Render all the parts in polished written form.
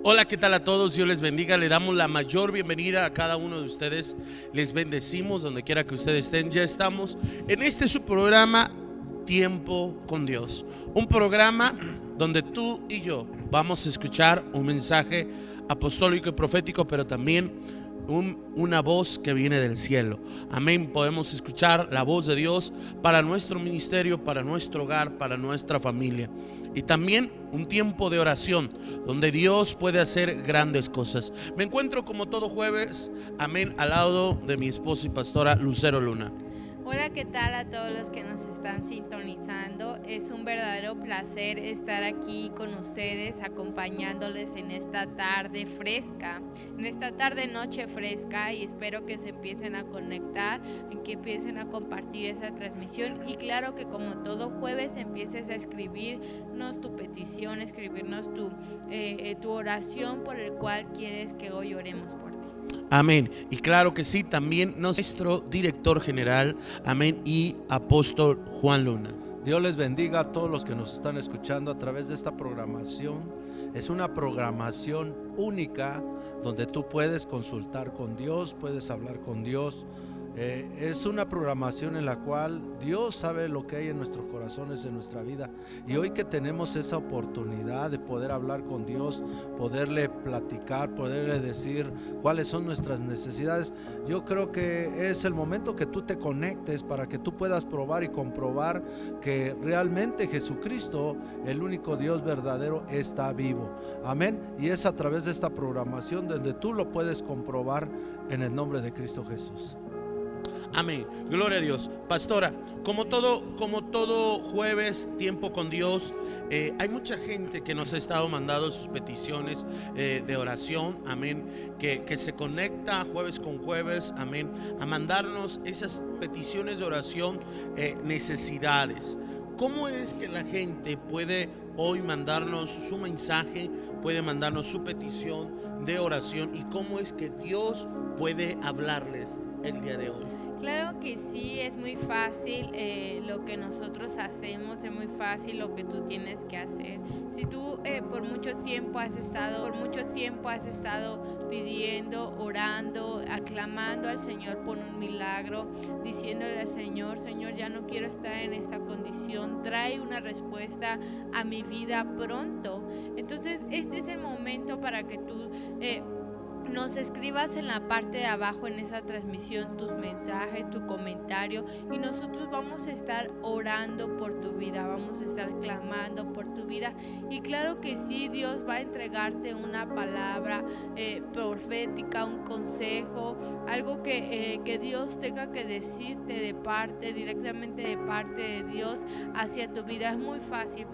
Hola, ¿qué tal a todos? Dios les bendiga. Le damos la mayor bienvenida a cada uno de ustedes. Les bendecimos donde quiera que ustedes estén. Ya estamos en este su programa Tiempo con Dios. Un programa donde tú y yo vamos a escuchar un mensaje apostólico y profético, pero también una voz que viene del cielo. Amén. Podemos escuchar la voz de Dios para nuestro ministerio, para nuestro hogar, para nuestra familia. Y también un tiempo de oración donde Dios puede hacer grandes cosas. Me encuentro como todo jueves, amén, al lado de mi esposa y pastora Lucero Luna. Hola, ¿qué tal a todos los que nos están sintonizando? Es un verdadero placer estar aquí con ustedes, acompañándoles en esta tarde fresca, en esta tarde noche fresca, y espero que se empiecen a conectar, que empiecen a compartir esa transmisión, y claro que como todo jueves empieces a escribirnos tu petición, escribirnos tu oración por el cual quieres que hoy oremos por ti. Amén. Y claro que sí, también nuestro director general, amén, y apóstol Juan Luna. Dios les bendiga a todos los que nos están escuchando a través de esta programación. Es una programación única donde tú puedes consultar con Dios, puedes hablar con Dios. Es una programación en la cual Dios sabe lo que hay en nuestros corazones, en nuestra vida. Y hoy que tenemos esa oportunidad de poder hablar con Dios, poderle platicar, poderle decir cuáles son nuestras necesidades, yo creo que es el momento que tú te conectes para que tú puedas probar y comprobar que realmente Jesucristo, el único Dios verdadero, está vivo. Amén. Y es a través de esta programación donde tú lo puedes comprobar en el nombre de Cristo Jesús. Amén, gloria a Dios. Pastora, como todo jueves, tiempo con Dios, hay mucha gente que nos ha estado mandando sus peticiones de oración, amén, que se conecta jueves con jueves, amén, a mandarnos esas peticiones de oración, necesidades. ¿Cómo es que la gente puede hoy mandarnos su mensaje, puede mandarnos su petición de oración, y cómo es que Dios puede hablarles el día de hoy? Claro que sí, es muy fácil lo que nosotros hacemos, es muy fácil lo que tú tienes que hacer. Si tú por mucho tiempo has estado pidiendo, orando, aclamando al Señor por un milagro, diciéndole al Señor, Señor, ya no quiero estar en esta condición, trae una respuesta a mi vida pronto. Entonces este es el momento para que tú nos escribas en la parte de abajo en esa transmisión tus mensajes, tu comentario, y nosotros vamos a estar orando por tu vida, vamos a estar clamando por tu vida. Y claro que sí, Dios va a entregarte una palabra profética, un consejo, algo que Dios tenga que decirte directamente de parte de Dios hacia tu vida. Es muy fácil.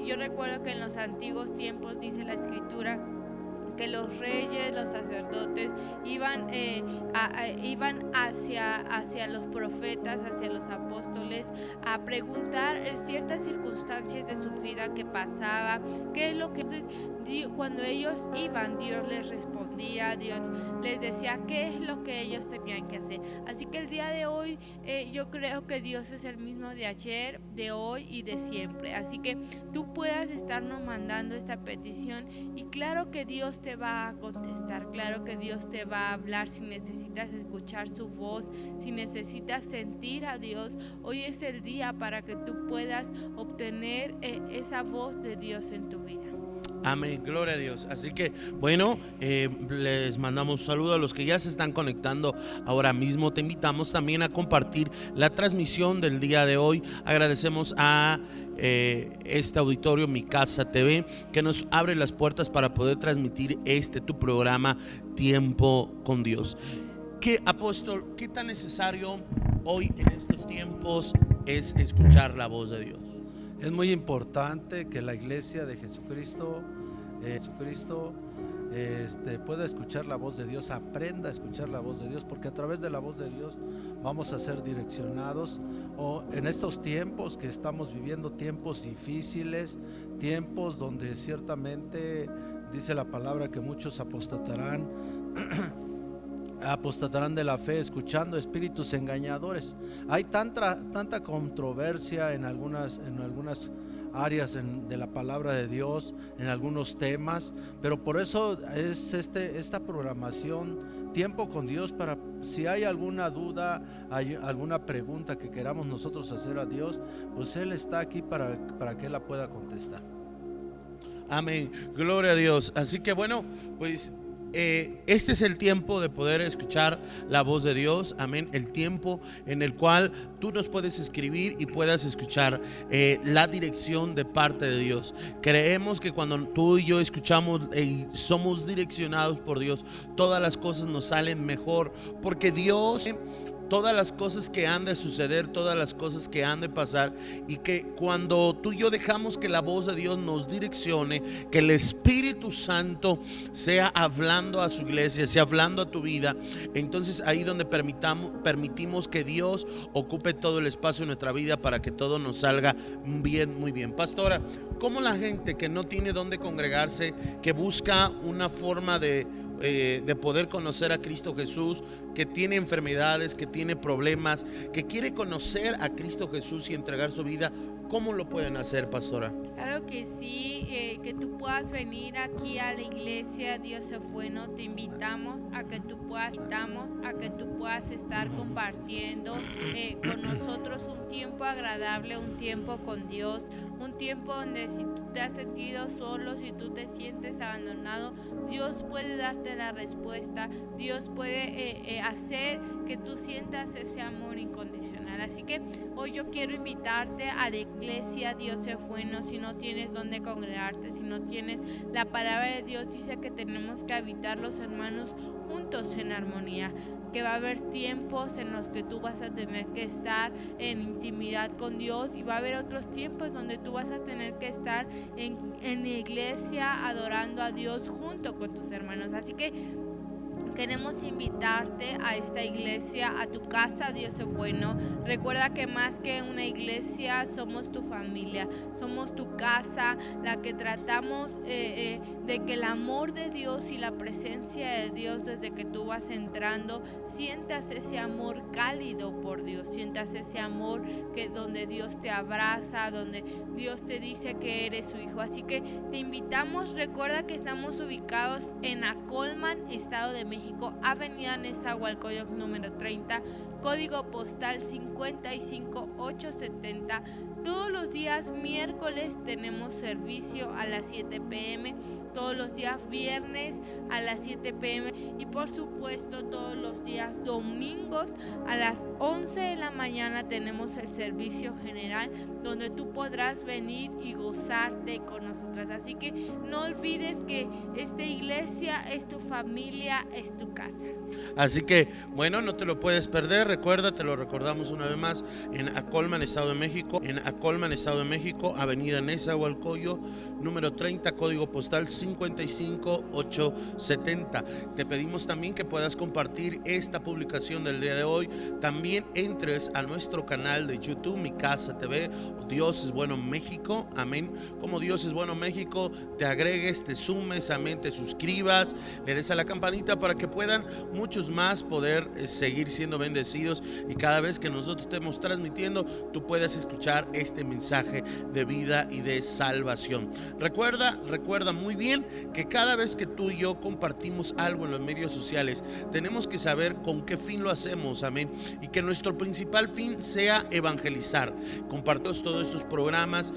Yo recuerdo que en los antiguos tiempos, dice la Escritura, que los reyes, los sacerdotes iban hacia los profetas, hacia los apóstoles, a preguntar ciertas circunstancias de su vida que pasaba, qué es lo que... Entonces, cuando ellos iban, Dios les respondía, Dios les decía qué es lo que ellos tenían que hacer. Así que el día de hoy yo creo que Dios es el mismo de ayer, de hoy y de siempre. Así que tú puedas estarnos mandando esta petición, y claro que Dios te va a contestar, claro que Dios te va a hablar. Si necesitas escuchar su voz, si necesitas sentir a Dios, hoy es el día para que tú puedas obtener esa voz de Dios en tu vida. Amén, gloria a Dios. Así que bueno, les mandamos un saludo a los que ya se están conectando ahora mismo. Te invitamos también a compartir la transmisión del día de hoy. Agradecemos a este auditorio Mi Casa TV, que nos abre las puertas para poder transmitir tu programa Tiempo con Dios. Apóstol, ¿qué tan necesario hoy en estos tiempos es escuchar la voz de Dios? Es muy importante que la iglesia de Jesucristo pueda escuchar la voz de Dios, aprenda a escuchar la voz de Dios, porque a través de la voz de Dios vamos a ser direccionados. En estos tiempos que estamos viviendo, tiempos difíciles, tiempos donde ciertamente dice la palabra que muchos apostatarán de la fe, escuchando espíritus engañadores. Hay tanta controversia en algunas áreas de la palabra de Dios, en algunos temas, pero por eso es esta programación Tiempo con Dios, para si hay alguna duda, hay alguna pregunta que queramos nosotros hacer a Dios, pues Él está aquí para que Él la pueda contestar. Amén, gloria a Dios. Así que bueno, pues este es el tiempo de poder escuchar la voz de Dios, amén, el tiempo en el cual tú nos puedes escribir y puedas escuchar la dirección de parte de Dios. Creemos que cuando tú y yo escuchamos y somos direccionados por Dios, todas las cosas nos salen mejor, porque Dios, todas las cosas que han de suceder, todas las cosas que han de pasar, y que cuando tú y yo dejamos que la voz de Dios nos direccione, que el Espíritu Santo sea hablando a su iglesia, sea hablando a tu vida, entonces ahí donde permitimos que Dios ocupe todo el espacio en nuestra vida para que todo nos salga bien, muy bien. Pastora, ¿cómo la gente que no tiene dónde congregarse, que busca una forma de poder conocer a Cristo Jesús, que tiene enfermedades, que tiene problemas, que quiere conocer a Cristo Jesús y entregar su vida, cómo lo pueden hacer, pastora? Claro que sí, que tú puedas venir aquí a la iglesia Dios es bueno. Te invitamos a que tú puedas estar compartiendo con nosotros un tiempo agradable, un tiempo con Dios, un tiempo donde si tú te has sentido solo, si tú te sientes abandonado, Dios puede darte la respuesta. Dios puede hacer que tú sientas ese amor incondicional. Así que hoy yo quiero invitarte a la iglesia Dios es bueno. Si no tienes donde congregarte, si no tienes la palabra de Dios, dice que tenemos que habitar los hermanos juntos en armonía, que va a haber tiempos en los que tú vas a tener que estar en intimidad con Dios, y va a haber otros tiempos donde tú vas a tener que estar en la iglesia adorando a Dios junto con tus hermanos. Así que queremos invitarte a esta iglesia, a tu casa Dios es bueno. Recuerda que más que una iglesia somos tu familia, somos tu casa, la que tratamos de que el amor de Dios y la presencia de Dios, desde que tú vas entrando, sientas ese amor cálido por Dios, sientas ese amor donde Dios te abraza, donde Dios te dice que eres su hijo. Así que te invitamos. Recuerda que estamos ubicados en Acolman, Estado de México, Avenida Nezahualcóyotl número 30, código postal 55870. Todos los días miércoles tenemos servicio a las 7 p.m, todos los días viernes a las 7 p.m. y por supuesto todos los días domingos a las 11 de la mañana tenemos el servicio general, donde tú podrás venir y gozarte con nosotras. Así que no olvides que esta iglesia es tu familia, es tu casa. Así que bueno, no te lo puedes perder. Recuerda, te lo recordamos una vez más, en Acolman, Estado de México, Avenida Nezahualcóyotl número 30, código postal 55870. Te pedimos también que puedas compartir esta publicación del día de hoy. También entres a nuestro canal de YouTube, Mi Casa TV, Dios es Bueno México, amén. Como Dios es Bueno México, te agregues, te sumes, amén, te suscribas, le des a la campanita para que puedan muchos más poder seguir siendo bendecidos, y cada vez que nosotros estemos transmitiendo, tú puedas escuchar este mensaje de vida y de salvación. Recuerda muy bien que cada vez que tú y yo compartimos algo en los medios sociales, tenemos que saber con qué fin lo hacemos, amén, y que nuestro principal fin sea evangelizar. Compartimos todos estos programas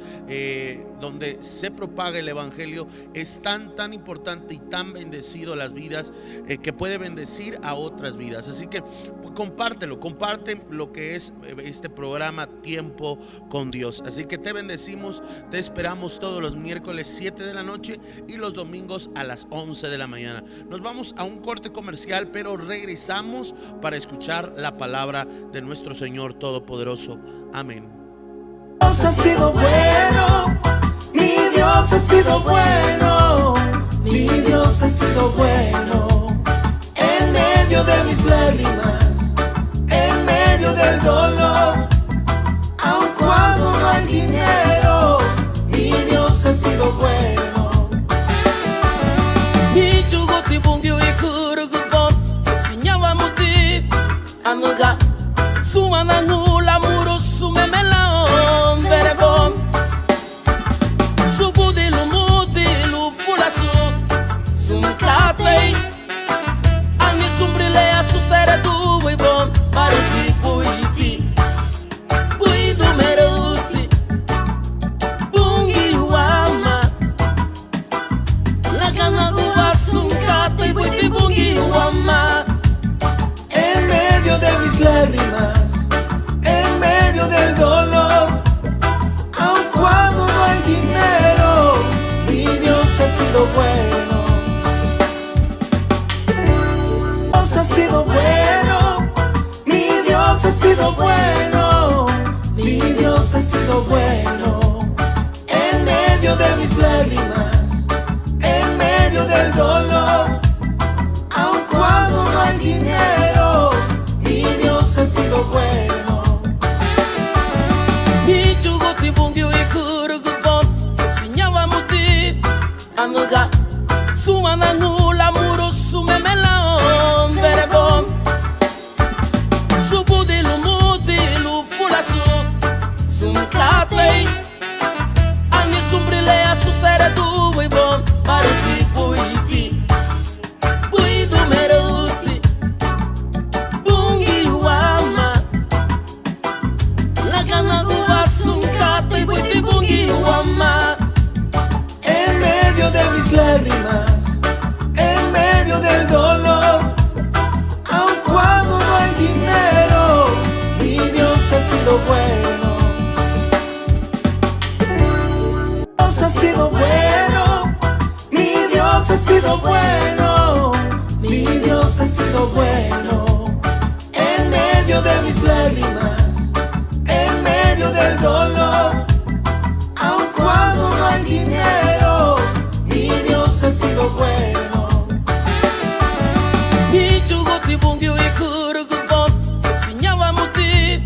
donde se propaga el evangelio. Es tan importante y tan bendecido las vidas, que puede bendecir a otras vidas. Así que comparte lo que es este programa Tiempo con Dios. Así que te bendecimos, te esperamos todos los miércoles 7 de la noche y los domingos a las 11 de la mañana. Nos vamos a un corte comercial, pero regresamos para escuchar la palabra de nuestro Señor Todopoderoso. Amén. Dios ha sido bueno, mi Dios ha sido bueno, mi Dios ha sido bueno. En medio de mis lágrimas, en medio del dolor, aun cuando no hay dinero, mi Dios ha sido bueno. Mi chugoti bumbio y kurugubon, sinyaba muti, anuga, sumanangula muro sumemelaon, verebon. sido bueno. Dios ha sido bueno, mi Dios ha sido bueno, mi Dios ha sido bueno. En medio de mis lágrimas, en medio del dolor, aun cuando no hay dinero, mi Dios ha sido bueno. Mi chuguti bungiu ikurugubon, sinyawa muti anuga sumanangula muru sumemelaon berebon subudilu mudilu fulasu sumkatei ani sumbrilea suseredu ibon paruti buiti buidu meruti bungi wama lagana uwa sumkatei buiti bungi wama. En medio de mis lágrimas, en medio del dolor, aun cuando no hay dinero, mi Dios ha sido bueno. Dios ha sido bueno, mi Dios ha sido bueno, mi Dios ha sido bueno. En medio de mis lágrimas, en medio del dolor, aun cuando no hay dinero, mi Dios ha sido bueno. Mi chuguti bungiu ikurugubon, sinyawa muti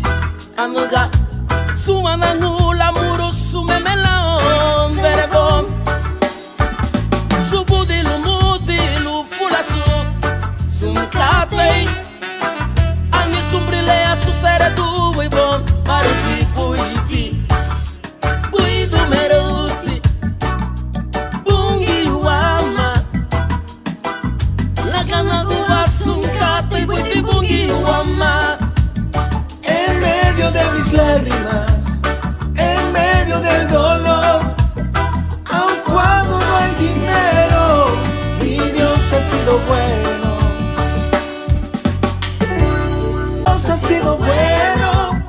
anuga sumanangula muru sumemelaon berebon subudilu mudilu fulasu sumkatei ani sumbrilea suseredu ibon paruti buiti buidu meruti bungi wama lagana uwa sumkatei buiti bungi wama. En medio de mis lágrimas, en medio del dolor, aun cuando no hay dinero, mi Dios ha sido bueno. Dios ha sido bueno,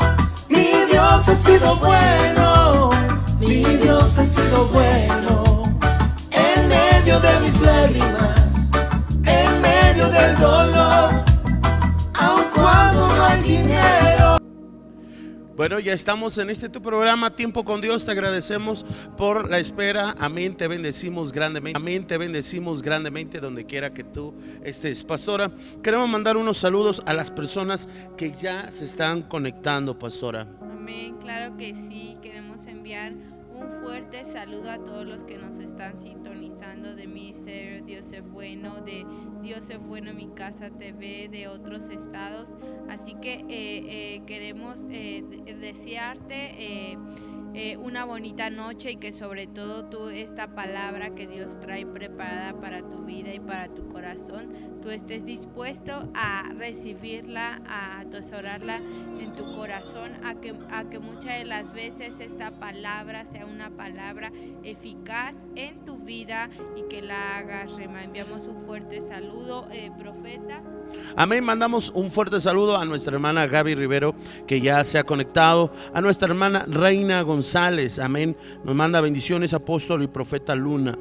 mi Dios ha sido bueno, mi Dios ha sido bueno. En medio de mis lágrimas, en medio del dolor, aun cuando no hay dinero. Bueno, ya estamos en este tu programa Tiempo con Dios. Te agradecemos por la espera. Amén, te bendecimos grandemente. Amén, te bendecimos grandemente donde quiera que tú estés. Pastora, queremos mandar unos saludos a las personas que ya se están conectando, pastora. Amén, claro que sí. Queremos enviar un fuerte saludo a todos los que nos están sintonizando de Ministerio Dios es Bueno, de Dios es Bueno Mi Casa TV, de otros estados. Así que queremos desearte una bonita noche y que sobre todo tú esta palabra que Dios trae preparada para tu vida y para tu corazón, tú estés dispuesto a recibirla, a atesorarla en tu corazón, a que muchas de las veces esta palabra sea una palabra eficaz en tu vida y que la hagas rema. Enviamos un fuerte saludo, profeta. Amén, mandamos un fuerte saludo a nuestra hermana Gaby Rivero, que ya se ha conectado, a nuestra hermana Reina González, amén, nos manda bendiciones, apóstol y profeta Luna.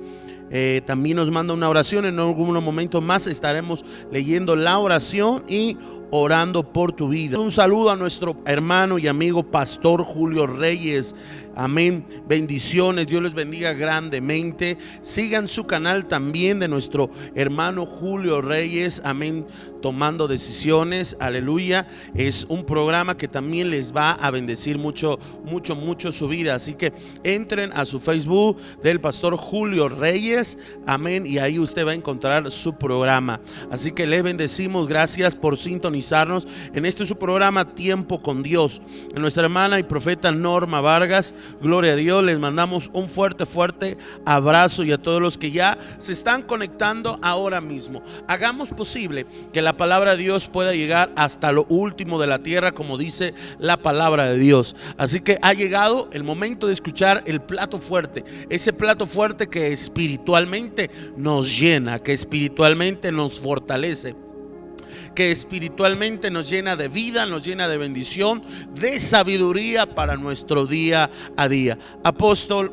También nos manda una oración. En algún momento más estaremos leyendo la oración y orando por tu vida. Un saludo a nuestro hermano y amigo pastor Julio Reyes. Amén, bendiciones, Dios les bendiga grandemente. Sigan su canal también de nuestro hermano Julio Reyes, amén, tomando decisiones, aleluya. Es un programa que también les va a bendecir mucho, mucho, mucho su vida. Así que entren a su Facebook del pastor Julio Reyes, amén, y ahí usted va a encontrar su programa. Así que le bendecimos, gracias por sintonizarnos en este su programa Tiempo con Dios. En nuestra hermana y profeta Norma Vargas, gloria a Dios, les mandamos un fuerte, fuerte abrazo, y a todos los que ya se están conectando ahora mismo. Hagamos posible que la palabra de Dios pueda llegar hasta lo último de la tierra, como dice la palabra de Dios. Así que ha llegado el momento de escuchar el plato fuerte, ese plato fuerte que espiritualmente nos llena, que espiritualmente nos fortalece, que espiritualmente nos llena de vida, nos llena de bendición, de sabiduría para nuestro día a día. Apóstol,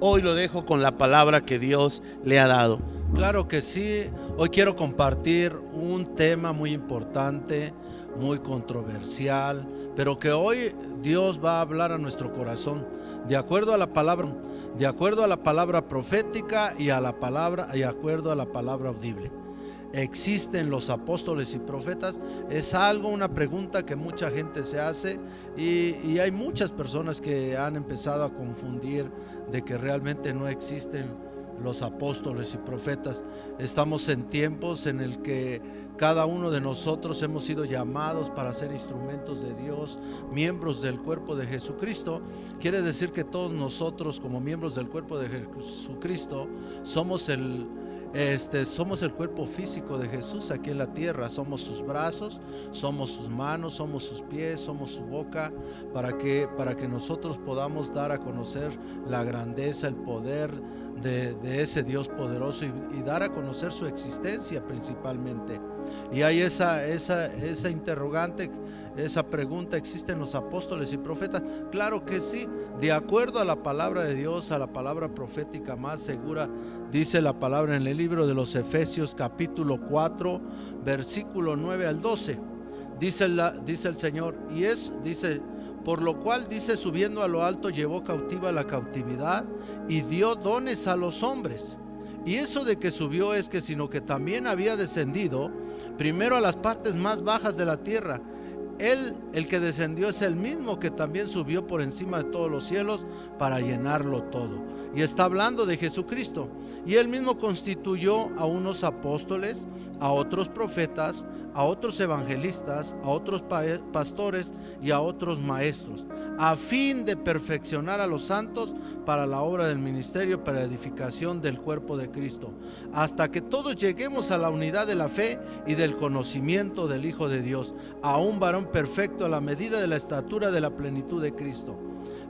hoy lo dejo con la palabra que Dios le ha dado. Claro que sí. Hoy quiero compartir un tema muy importante, muy controversial, pero que hoy Dios va a hablar a nuestro corazón de acuerdo a la palabra profética y de acuerdo a la palabra audible. ¿Existen los apóstoles y profetas? Es una pregunta que mucha gente se hace y hay muchas personas que han empezado a confundir de que realmente no existen los apóstoles y profetas. Estamos en tiempos en el que cada uno de nosotros hemos sido llamados para ser instrumentos de Dios, miembros del cuerpo de Jesucristo. Quiere decir que todos nosotros, como miembros del cuerpo de Jesucristo, somos el cuerpo físico de Jesús aquí en la tierra. Somos sus brazos, somos sus manos, somos sus pies, somos su boca, para que nosotros podamos dar a conocer la grandeza, el poder de ese Dios poderoso y dar a conocer su existencia principalmente. Y hay esa interrogante, esa pregunta: ¿existen los apóstoles y profetas? Claro que sí, de acuerdo a la palabra de Dios, a la palabra profética más segura. Dice la palabra en el libro de los Efesios capítulo 4 versículo 9 al 12. Dice el Señor, dice: por lo cual, dice, subiendo a lo alto, llevó cautiva la cautividad y dio dones a los hombres. Y eso de que subió es que sino que también había descendido primero a las partes más bajas de la tierra. Él, el que descendió, es el mismo que también subió por encima de todos los cielos para llenarlo todo. Y está hablando de Jesucristo. Y él mismo constituyó a unos apóstoles, a otros profetas, a otros evangelistas, a otros pastores y a otros maestros, a fin de perfeccionar a los santos para la obra del ministerio, para la edificación del cuerpo de Cristo, hasta que todos lleguemos a la unidad de la fe y del conocimiento del Hijo de Dios, a un varón perfecto a la medida de la estatura de la plenitud de Cristo,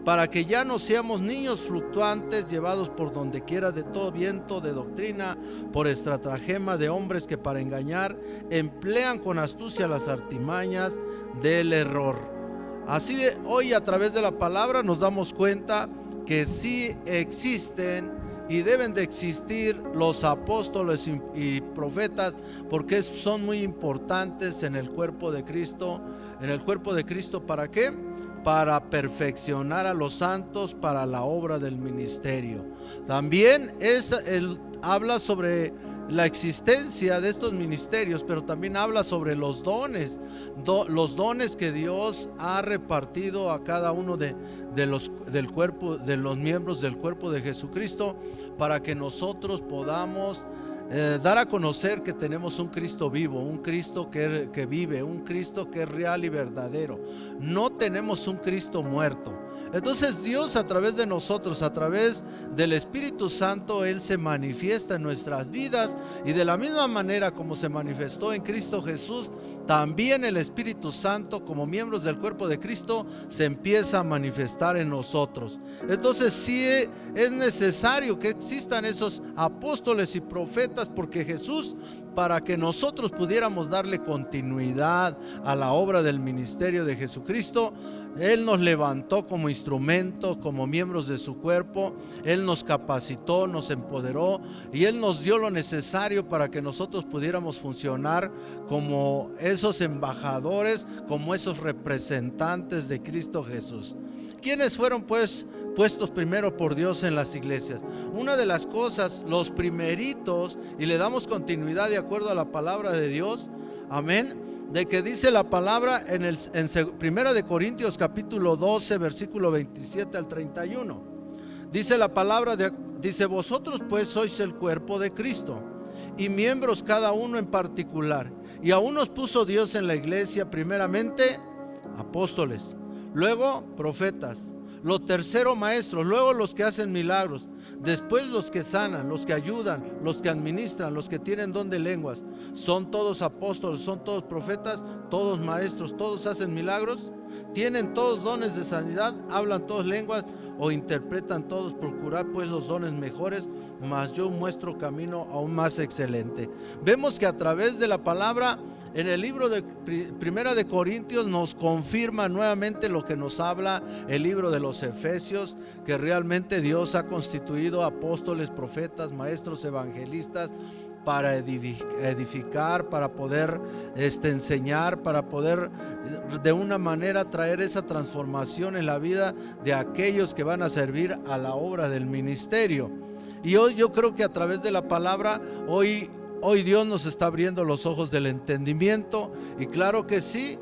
para que ya no seamos niños fluctuantes, llevados por donde quiera de todo viento de doctrina, por estratagema de hombres que para engañar emplean con astucia las artimañas del error. Así de hoy, a través de la palabra, nos damos cuenta que sí existen y deben de existir los apóstoles y profetas, porque son muy importantes en el cuerpo de Cristo. En el cuerpo de Cristo, ¿para qué? Para perfeccionar a los santos para la obra del ministerio. También habla sobre la existencia de estos ministerios, pero también habla sobre los dones, los dones que Dios ha repartido a cada uno de los miembros del cuerpo de Jesucristo, para que nosotros podamos dar a conocer que tenemos un Cristo vivo, un Cristo que vive, un Cristo que es real y verdadero. No tenemos un Cristo muerto. Entonces Dios, a través de nosotros, a través del Espíritu Santo, Él se manifiesta en nuestras vidas, y de la misma manera como se manifestó en Cristo Jesús, también el Espíritu Santo, como miembros del cuerpo de Cristo, se empieza a manifestar en nosotros. Entonces sí es necesario que existan esos apóstoles y profetas, porque Jesús, para que nosotros pudiéramos darle continuidad a la obra del ministerio de Jesucristo, Él nos levantó como instrumentos, como miembros de su cuerpo. Él nos capacitó, nos empoderó, y Él nos dio lo necesario para que nosotros pudiéramos funcionar como esos embajadores, como esos representantes de Cristo Jesús. ¿Quiénes fueron pues puestos primero por Dios en las iglesias? Una de las cosas, los primeritos, y le damos continuidad de acuerdo a la palabra de Dios, amén, de que dice la palabra en 1 de Corintios capítulo 12 versículo 27 al 31. Dice la palabra, dice: vosotros pues sois el cuerpo de Cristo, y miembros cada uno en particular. Y a unos puso Dios en la iglesia, primeramente apóstoles, luego profetas, lo tercero maestros, luego los que hacen milagros, después los que sanan, los que ayudan, los que administran, los que tienen don de lenguas. ¿Son todos apóstoles, son todos profetas, todos maestros, todos hacen milagros? ¿Tienen todos dones de sanidad? ¿Hablan todos lenguas? ¿O interpretan todos? Procurad pues los dones mejores, mas yo muestro camino aún más excelente. Vemos que a través de la palabra En el libro de Primera de Corintios nos confirma nuevamente lo que nos habla el libro de los Efesios, que realmente Dios ha constituido apóstoles, profetas, maestros, evangelistas para edificar, para poder enseñar, para poder de una manera traer esa transformación en la vida de aquellos que van a servir a la obra del ministerio. Y hoy yo creo que a través de la palabra, hoy Dios nos está abriendo los ojos del entendimiento, y claro que sí,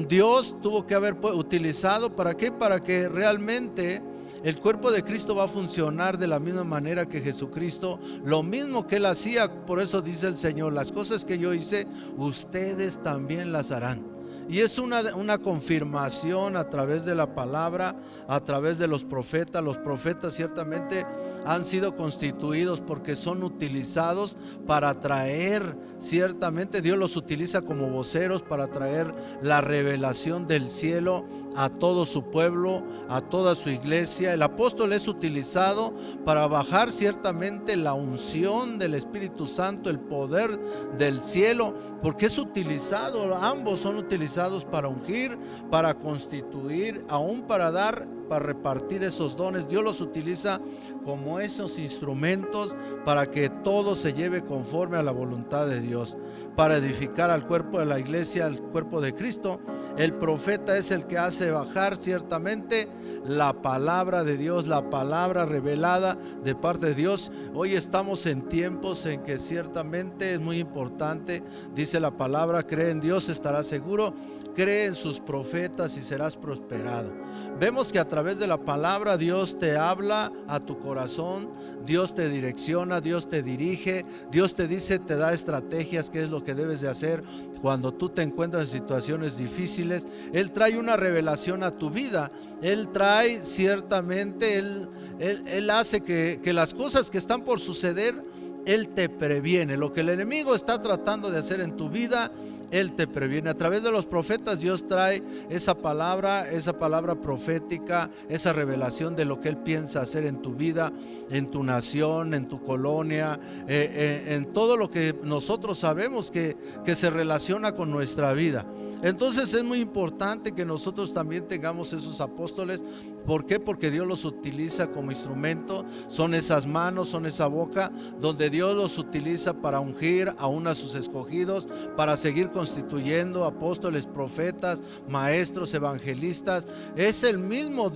Dios tuvo que haber utilizado, ¿para qué? Para que realmente el cuerpo de Cristo va a funcionar de la misma manera que Jesucristo, lo mismo que Él hacía. Por eso dice el Señor: las cosas que yo hice, ustedes también las harán. Y es una confirmación a través de la palabra, a través de los profetas. Los profetas ciertamente han sido constituidos porque son utilizados para traer, ciertamente Dios los utiliza como voceros para traer la revelación del cielo a todo su pueblo, a toda su iglesia. El apóstol es utilizado para bajar ciertamente la unción del Espíritu Santo, el poder del cielo, porque es utilizado, ambos son utilizados para ungir, para constituir, aún para dar, para repartir esos dones. Dios los utiliza como esos instrumentos para que todo se lleve conforme a la voluntad de Dios, para edificar al cuerpo de la iglesia, al cuerpo de Cristo. El profeta es el que hace bajar ciertamente la palabra de Dios, la palabra revelada de parte de Dios. Hoy estamos en tiempos en que ciertamente es muy importante, dice la palabra: cree en Dios, estarás seguro, cree en sus profetas y serás prosperado. Vemos que a través de la palabra Dios te habla a tu corazón, Dios te direcciona, Dios te dirige, Dios te dice, te da estrategias, qué es lo que debes de hacer cuando tú te encuentras en situaciones difíciles. Él trae una revelación a tu vida, Él trae ciertamente, Él hace que las cosas que están por suceder, Él te previene. Lo que el enemigo está tratando de hacer en tu vida, Él te previene. A través de los profetas Dios trae esa palabra profética, esa revelación de lo que Él piensa hacer en tu vida, en tu nación, en tu colonia, en todo lo que nosotros sabemos que se relaciona con nuestra vida. Entonces es muy importante que nosotros también tengamos esos apóstoles. ¿Por qué? Porque Dios los utiliza como instrumento. Son esas manos, son esa boca donde Dios los utiliza para ungir aún a sus escogidos, para seguir constituyendo apóstoles, profetas, maestros, evangelistas. Es el mismo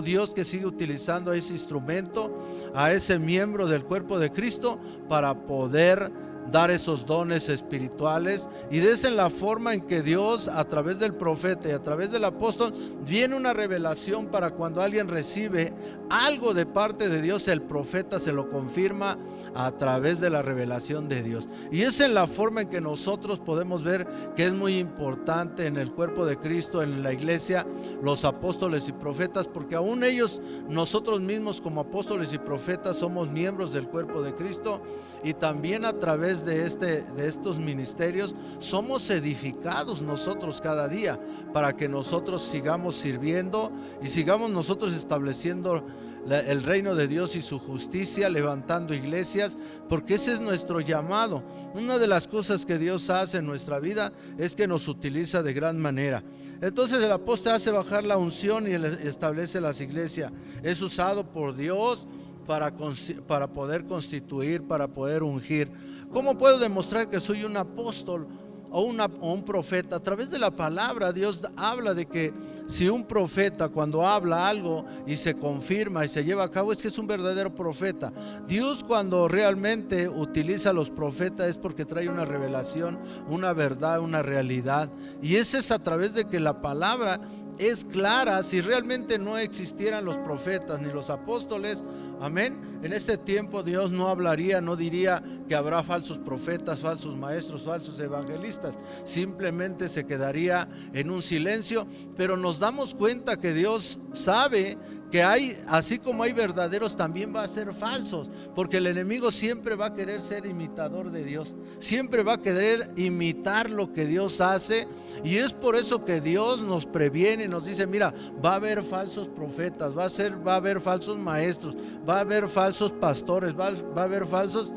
Dios que sigue utilizando a ese instrumento, a ese miembro del cuerpo de Cristo, para poder dar esos dones espirituales. Y desde la forma en que Dios, a través del profeta y a través del apóstol, viene una revelación para cuando alguien recibe algo de parte de Dios, el profeta se lo confirma a través de la revelación de Dios. Y es en la forma en que nosotros podemos ver que es muy importante en el cuerpo de Cristo, en la iglesia, los apóstoles y profetas, porque aún ellos, nosotros mismos como apóstoles y profetas, somos miembros del cuerpo de Cristo, y también a través de estos ministerios somos edificados nosotros cada día, para que nosotros sigamos sirviendo y sigamos nosotros estableciendo el reino de Dios y su justicia, levantando iglesias, porque ese es nuestro llamado. Una de las cosas que Dios hace en nuestra vida es que nos utiliza de gran manera. Entonces el apóstol hace bajar la unción y establece las iglesias. Es usado por Dios para poder constituir, para poder ungir. ¿Cómo puedo demostrar que soy un apóstol o un profeta? A través de la palabra. Dios habla de que si un profeta, cuando habla algo y se confirma y se lleva a cabo, es que es un verdadero profeta. Dios, cuando realmente utiliza a los profetas, es porque trae una revelación, una verdad, una realidad, y ese es a través de que la palabra es clara. Si realmente no existieran los profetas ni los apóstoles, amén, en este tiempo Dios no hablaría, no diría que habrá falsos profetas, falsos maestros, falsos evangelistas. Simplemente se quedaría en un silencio. Pero nos damos cuenta que Dios sabe que hay, así como hay verdaderos, también va a ser falsos, porque el enemigo siempre va a querer ser imitador de Dios, siempre va a querer imitar lo que Dios hace. Y es por eso que Dios nos previene, nos dice: mira, va a haber falsos profetas, va a haber falsos maestros, va a haber falsos pastores, va a haber falsos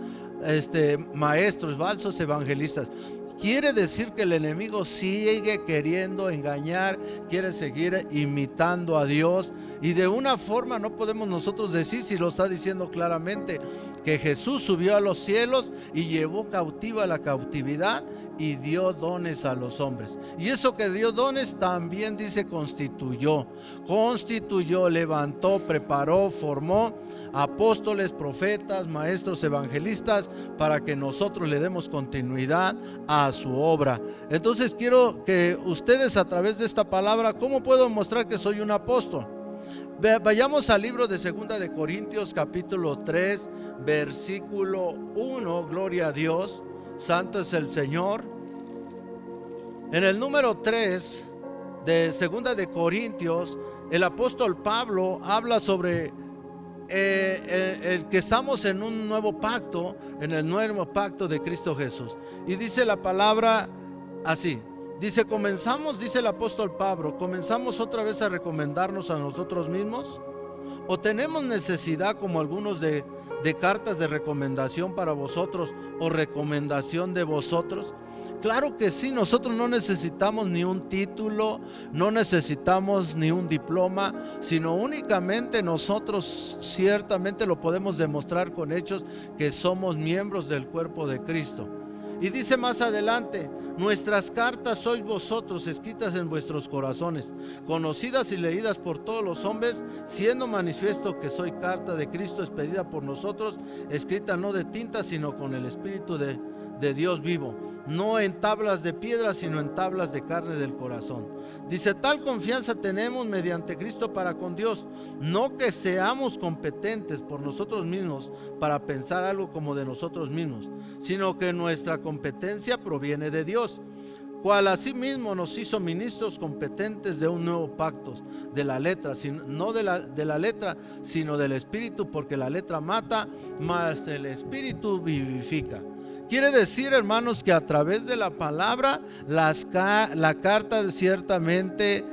maestros, falsos evangelistas. quiere decir que el enemigo sigue queriendo engañar, quiere seguir imitando a Dios. Y de una forma no podemos nosotros decir, si lo está diciendo claramente, que Jesús subió a los cielos y llevó cautiva la cautividad y dio dones a los hombres. Y eso que dio dones también dice constituyó, levantó, preparó, formó apóstoles, profetas, maestros, evangelistas, para que nosotros le demos continuidad a su obra. Entonces quiero que ustedes, a través de esta palabra, ¿cómo puedo mostrar que soy un apóstol? Vayamos al libro de 2 de Corintios capítulo 3 versículo 1. Gloria a Dios, santo es el Señor. En el número 3 de 2 de Corintios, el apóstol Pablo habla sobre el que estamos en un nuevo pacto, en el nuevo pacto de Cristo Jesús. Y dice la palabra así, dice: comenzamos, dice el apóstol Pablo, comenzamos otra vez a recomendarnos a nosotros mismos, o tenemos necesidad, como algunos, de cartas de recomendación para vosotros, o recomendación de vosotros. Claro que sí, nosotros no necesitamos ni un título, no necesitamos ni un diploma, sino únicamente nosotros ciertamente lo podemos demostrar con hechos, que somos miembros del cuerpo de Cristo. Y dice más adelante: nuestras cartas sois vosotros, escritas en vuestros corazones, conocidas y leídas por todos los hombres, siendo manifiesto que soy carta de Cristo, expedida por nosotros, escrita no de tinta, sino con el Espíritu de Dios vivo, no en tablas de piedra, sino en tablas de carne del corazón. Dice: tal confianza tenemos mediante Cristo para con Dios, no que seamos competentes por nosotros mismos para pensar algo como de nosotros mismos, sino que nuestra competencia proviene de Dios, cual asimismo nos hizo ministros competentes de un nuevo pacto, de la letra, no de la letra, sino del Espíritu, porque la letra mata, mas el Espíritu vivifica. Quiere decir, hermanos, que a través de la palabra, la carta ciertamente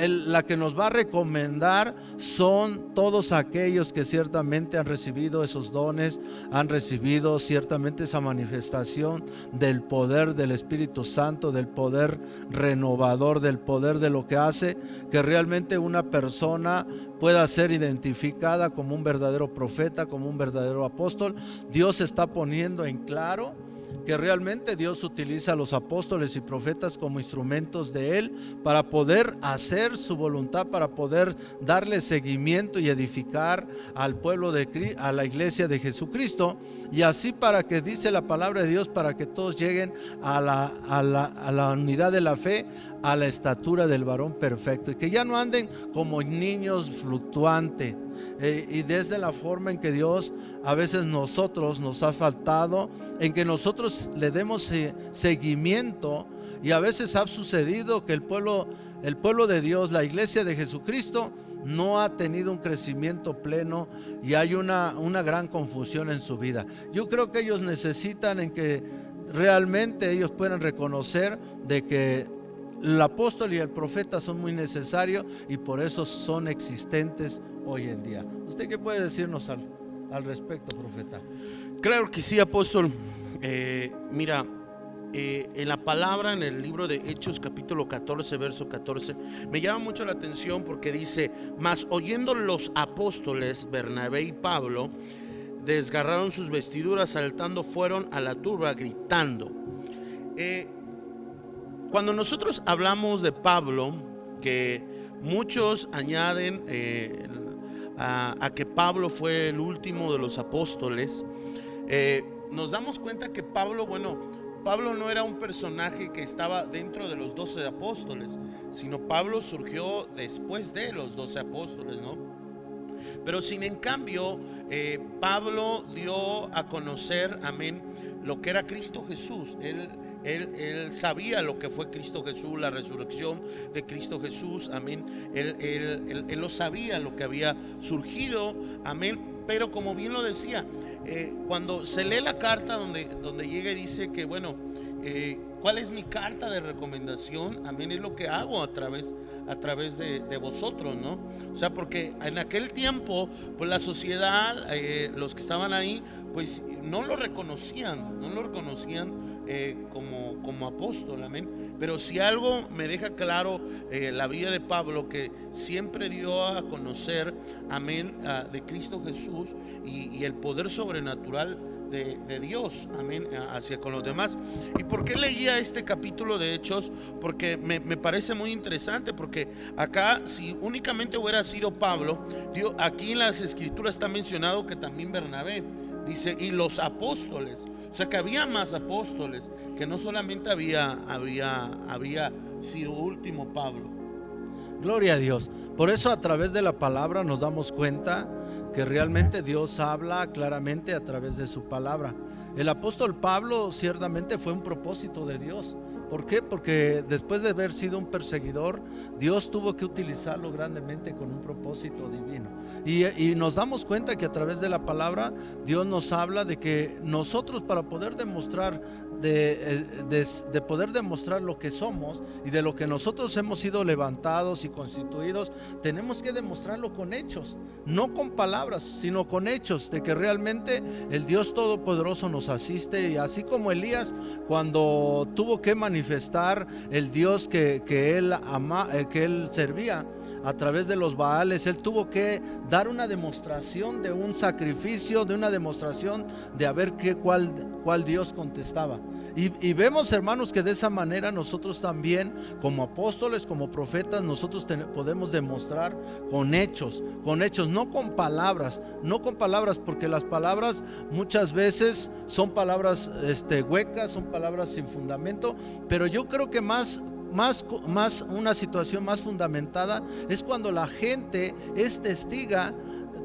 la que nos va a recomendar son todos aquellos que ciertamente han recibido esos dones, han recibido ciertamente esa manifestación del poder del Espíritu Santo, del poder renovador, del poder de lo que hace que realmente una persona pueda ser identificada como un verdadero profeta, como un verdadero apóstol. Dios está poniendo en claro que realmente Dios utiliza a los apóstoles y profetas como instrumentos de Él para poder hacer su voluntad, para poder darle seguimiento y edificar al pueblo a la iglesia de Jesucristo, y así, para que, dice la palabra de Dios, para que todos lleguen a la unidad de la fe, a la estatura del varón perfecto, y que ya no anden como niños fluctuantes. Y desde la forma en que Dios a veces nos ha faltado, en que nosotros le demos seguimiento, y a veces ha sucedido que el pueblo de Dios, la iglesia de Jesucristo, no ha tenido un crecimiento pleno, y hay una gran confusión en su vida. Yo creo que ellos necesitan en que realmente ellos puedan reconocer de que el apóstol y el profeta son muy necesarios, y por eso son existentes hoy en día. ¿Usted qué puede decirnos al respecto, profeta? Claro que sí, apóstol. Mira, en la palabra, en el libro de Hechos capítulo 14 verso 14, me llama mucho la atención, porque dice: mas oyendo los apóstoles Bernabé y Pablo, desgarraron sus vestiduras, saltando fueron a la turba gritando. Cuando nosotros hablamos de Pablo, que muchos añaden a que Pablo fue el último de los apóstoles, nos damos cuenta que Pablo no era un personaje que estaba dentro de los 12 apóstoles, sino Pablo surgió después de los 12 apóstoles, ¿no? Pero sin en cambio, Pablo dio a conocer, amén, lo que era Cristo Jesús. Él sabía lo que fue Cristo Jesús, la resurrección de Cristo Jesús, amén. Él lo sabía, lo que había surgido, amén. Pero como bien lo decía, cuando se lee la carta donde llega y dice que ¿cuál es mi carta de recomendación? Amén, es lo que hago a través de vosotros, ¿no? O sea, porque en aquel tiempo, pues la sociedad, los que estaban ahí, pues no lo reconocían como apóstol, amén. Pero si algo me deja claro la vida de Pablo, que siempre dio a conocer, amén, de Cristo Jesús y el poder sobrenatural de Dios, amén, hacia con los demás. ¿Y por qué leía este capítulo de Hechos? Porque me parece muy interesante, porque acá, si únicamente hubiera sido Pablo, aquí en las escrituras está mencionado que también Bernabé, dice, y los apóstoles, o sea que había más apóstoles, que no solamente había sido último Pablo. Gloria a Dios. Por eso a través de la palabra nos damos cuenta que realmente Dios habla claramente a través de su palabra. El apóstol Pablo ciertamente fue un propósito de Dios. ¿Por qué? Porque después de haber sido un perseguidor, Dios tuvo que utilizarlo grandemente con un propósito divino. Y nos damos cuenta que a través de la palabra Dios nos habla de que nosotros, para poder demostrar de poder demostrar lo que somos y de lo que nosotros hemos sido levantados y constituidos, tenemos que demostrarlo con hechos, no con palabras, sino con hechos, de que realmente el Dios Todopoderoso nos asiste. Y así como Elías, cuando tuvo que manifestar el Dios que él servía a través de los Baales, él tuvo que dar una demostración de un sacrificio, de una demostración de a ver cuál Dios contestaba. Y vemos, hermanos, que de esa manera nosotros también, como apóstoles, como profetas, nosotros podemos demostrar con hechos, no con palabras, porque las palabras muchas veces son palabras huecas, son palabras sin fundamento. Pero yo creo que más una situación más fundamentada es cuando la gente es testiga.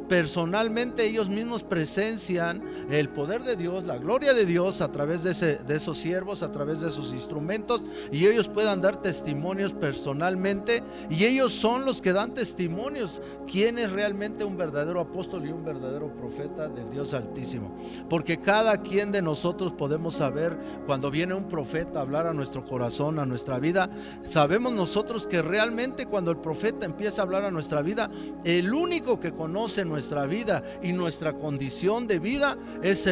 Personalmente ellos mismos presencian el poder de Dios, la gloria de Dios a través de esos siervos, a través de sus instrumentos, y ellos puedan dar testimonios personalmente, y ellos son los que dan testimonios quién es realmente un verdadero apóstol y un verdadero profeta del Dios Altísimo. Porque cada quien de nosotros podemos saber cuando viene un profeta a hablar a nuestro corazón, a nuestra vida. Sabemos nosotros que realmente cuando el profeta empieza a hablar a nuestra vida, el único que conoce nuestra vida y nuestra condición de vida es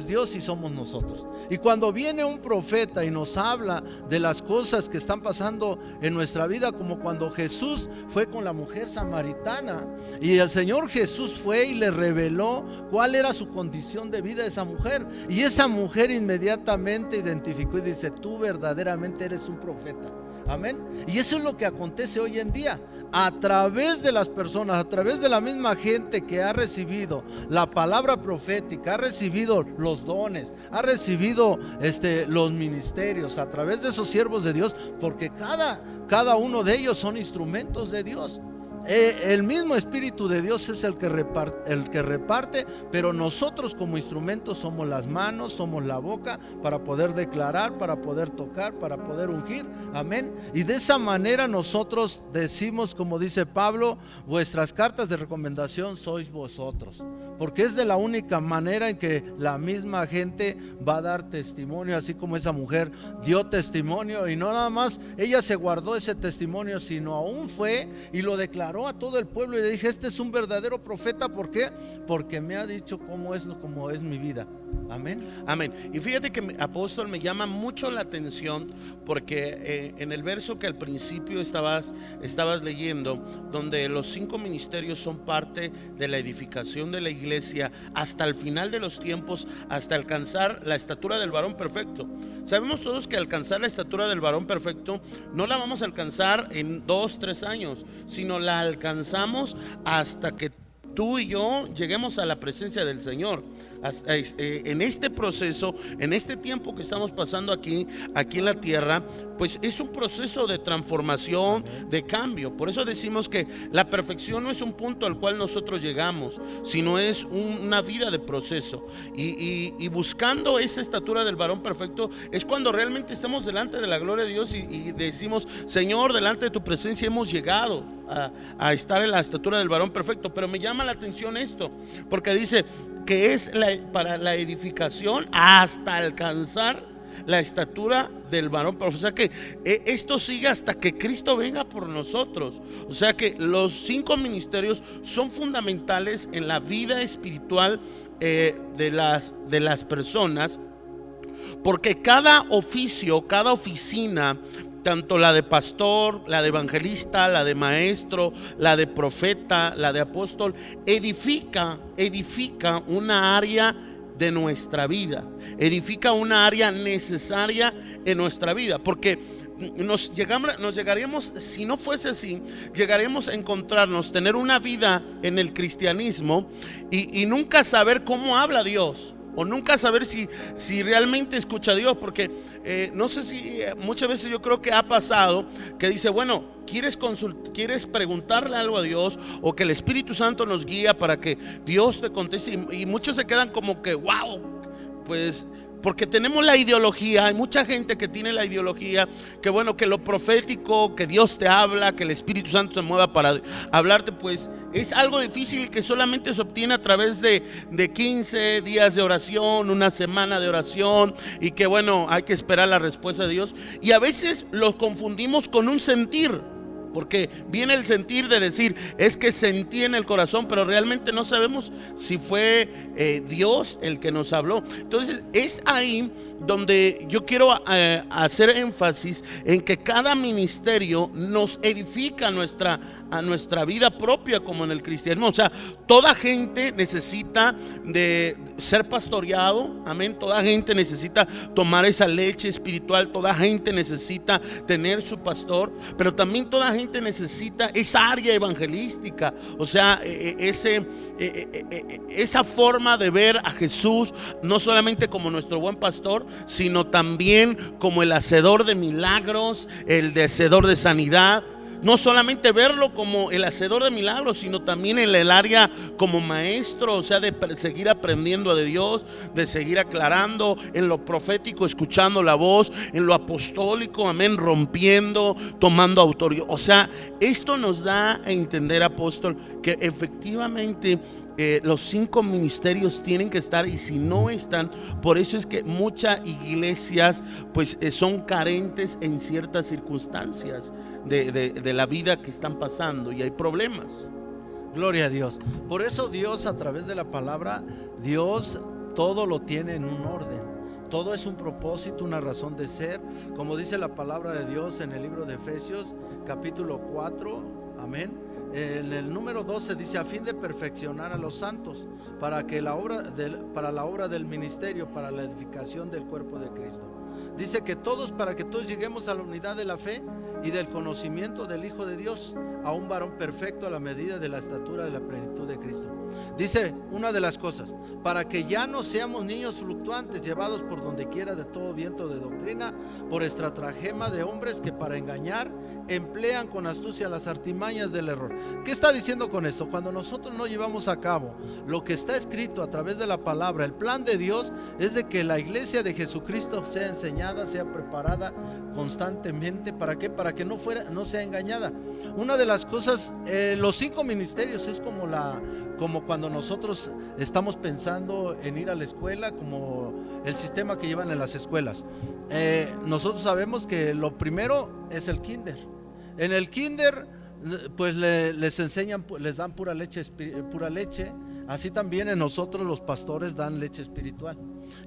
Dios, y somos nosotros. Y cuando viene un profeta y nos habla de las cosas que están pasando en nuestra vida, como cuando Jesús fue con la mujer samaritana, y el Señor Jesús fue y le reveló cuál era su condición de vida a esa mujer, y esa mujer inmediatamente identificó y dice: tú verdaderamente eres un profeta. Amén. Y eso es lo que acontece hoy en día. A través de las personas, a través de la misma gente que ha recibido la palabra profética, ha recibido los dones, ha recibido los ministerios, a través de esos siervos de Dios, porque cada uno de ellos son instrumentos de Dios. El mismo Espíritu de Dios es el que reparte, pero nosotros como instrumentos somos las manos, somos la boca, para poder declarar, para poder tocar, para poder ungir. Amén. Y de esa manera nosotros decimos, como dice Pablo: vuestras cartas de recomendación sois vosotros. Porque es de la única manera en que la misma gente va a dar testimonio, así como esa mujer dio testimonio, y no nada más ella se guardó ese testimonio, sino aún fue y lo declaró a todo el pueblo, y le dije: este es un verdadero profeta. ¿Por qué? Porque me ha dicho cómo es mi vida. Amén. Amén. Y fíjate que, apóstol, me llama mucho la atención, porque en el verso que al principio estabas leyendo, donde los 5 ministerios son parte de la edificación de la iglesia hasta el final de los tiempos, hasta alcanzar la estatura del varón perfecto. Sabemos todos que alcanzar la estatura del varón perfecto no la vamos a alcanzar en 2-3 años, sino la alcanzamos hasta que tú y yo lleguemos a la presencia del Señor. En este proceso, en este tiempo que estamos pasando aquí en la tierra, pues es un proceso de transformación, de cambio. Por eso decimos que la perfección no es un punto al cual nosotros llegamos, sino es una vida de proceso. Y buscando esa estatura del varón perfecto es cuando realmente estamos delante de la gloria de Dios y decimos: Señor, delante de tu presencia hemos llegado a estar en la estatura del varón perfecto. Pero me llama la atención esto, porque dice que es para la edificación hasta alcanzar la estatura del varón perfecto. O sea que esto sigue hasta que Cristo venga por nosotros. O sea que los 5 ministerios son fundamentales en la vida espiritual de las personas, porque cada oficio, cada oficina, tanto la de pastor, la de evangelista, la de maestro, la de profeta, la de apóstol, edifica una área de nuestra vida, edifica una área necesaria en nuestra vida, porque nos llegaríamos, si no fuese así, llegaríamos a encontrarnos, tener una vida en el cristianismo y nunca saber cómo habla Dios, o nunca saber si realmente escucha a Dios, porque no sé si muchas veces yo creo que ha pasado que dice, bueno, quieres preguntarle algo a Dios, o que el Espíritu Santo nos guía para que Dios te conteste, y muchos se quedan como que wow, pues porque tenemos la ideología. Hay mucha gente que tiene la ideología que bueno, que lo profético, que Dios te habla, que el Espíritu Santo se mueva para hablarte, pues es algo difícil, que solamente se obtiene a través de 15 días de oración, una semana de oración, y que bueno, hay que esperar la respuesta de Dios. Y a veces los confundimos con un sentir, porque viene el sentir de decir, es que sentí en el corazón, pero realmente no sabemos si fue Dios el que nos habló. Entonces es ahí donde yo quiero hacer énfasis en que cada ministerio nos edifica a nuestra vida propia, como en el cristianismo. O sea, toda gente necesita de ser pastoreado, amén. Toda gente necesita tomar esa leche espiritual, toda gente necesita tener su pastor, pero también toda gente necesita esa área evangelística, o sea, esa forma de ver a Jesús no solamente como nuestro buen pastor, sino también como el hacedor de milagros, el hacedor de sanidad. No solamente verlo como el hacedor de milagros, sino también en el área como maestro, o sea, de seguir aprendiendo de Dios, de seguir aclarando, en lo profético, escuchando la voz, en lo apostólico, amén, rompiendo, tomando autoridad. O sea, esto nos da a entender, apóstol, que efectivamente los 5 ministerios tienen que estar, y si no están, por eso es que muchas iglesias pues son carentes en ciertas circunstancias de la vida que están pasando, y hay problemas. Gloria a Dios. Por eso Dios, a través de la palabra, Dios todo lo tiene en un orden. Todo es un propósito, una razón de ser, como dice la palabra de Dios en el libro de Efesios capítulo 4, amén. En el número 12 dice, a fin de perfeccionar a los santos para la obra del ministerio, para la edificación del cuerpo de Cristo. Dice que para que todos lleguemos a la unidad de la fe y del conocimiento del Hijo de Dios, a un varón perfecto a la medida de la estatura de la plenitud de Cristo. Dice una de las cosas, para que ya no seamos niños fluctuantes, llevados por donde quiera de todo viento de doctrina, por estratagema de hombres que para engañar emplean con astucia las artimañas del error. ¿Qué está diciendo con esto? Cuando nosotros no llevamos a cabo lo que está escrito a través de la palabra, el plan de Dios es de que la iglesia de Jesucristo sea enseñada, sea preparada constantemente. ¿Para qué? Para que no sea engañada. Una de las cosas, los 5 ministerios es como cuando nosotros estamos pensando en ir a la escuela, como el sistema que llevan en las escuelas. Nosotros sabemos que lo primero es el kinder. En el kinder pues les enseñan, les dan pura leche. Así también en nosotros los pastores dan leche espiritual.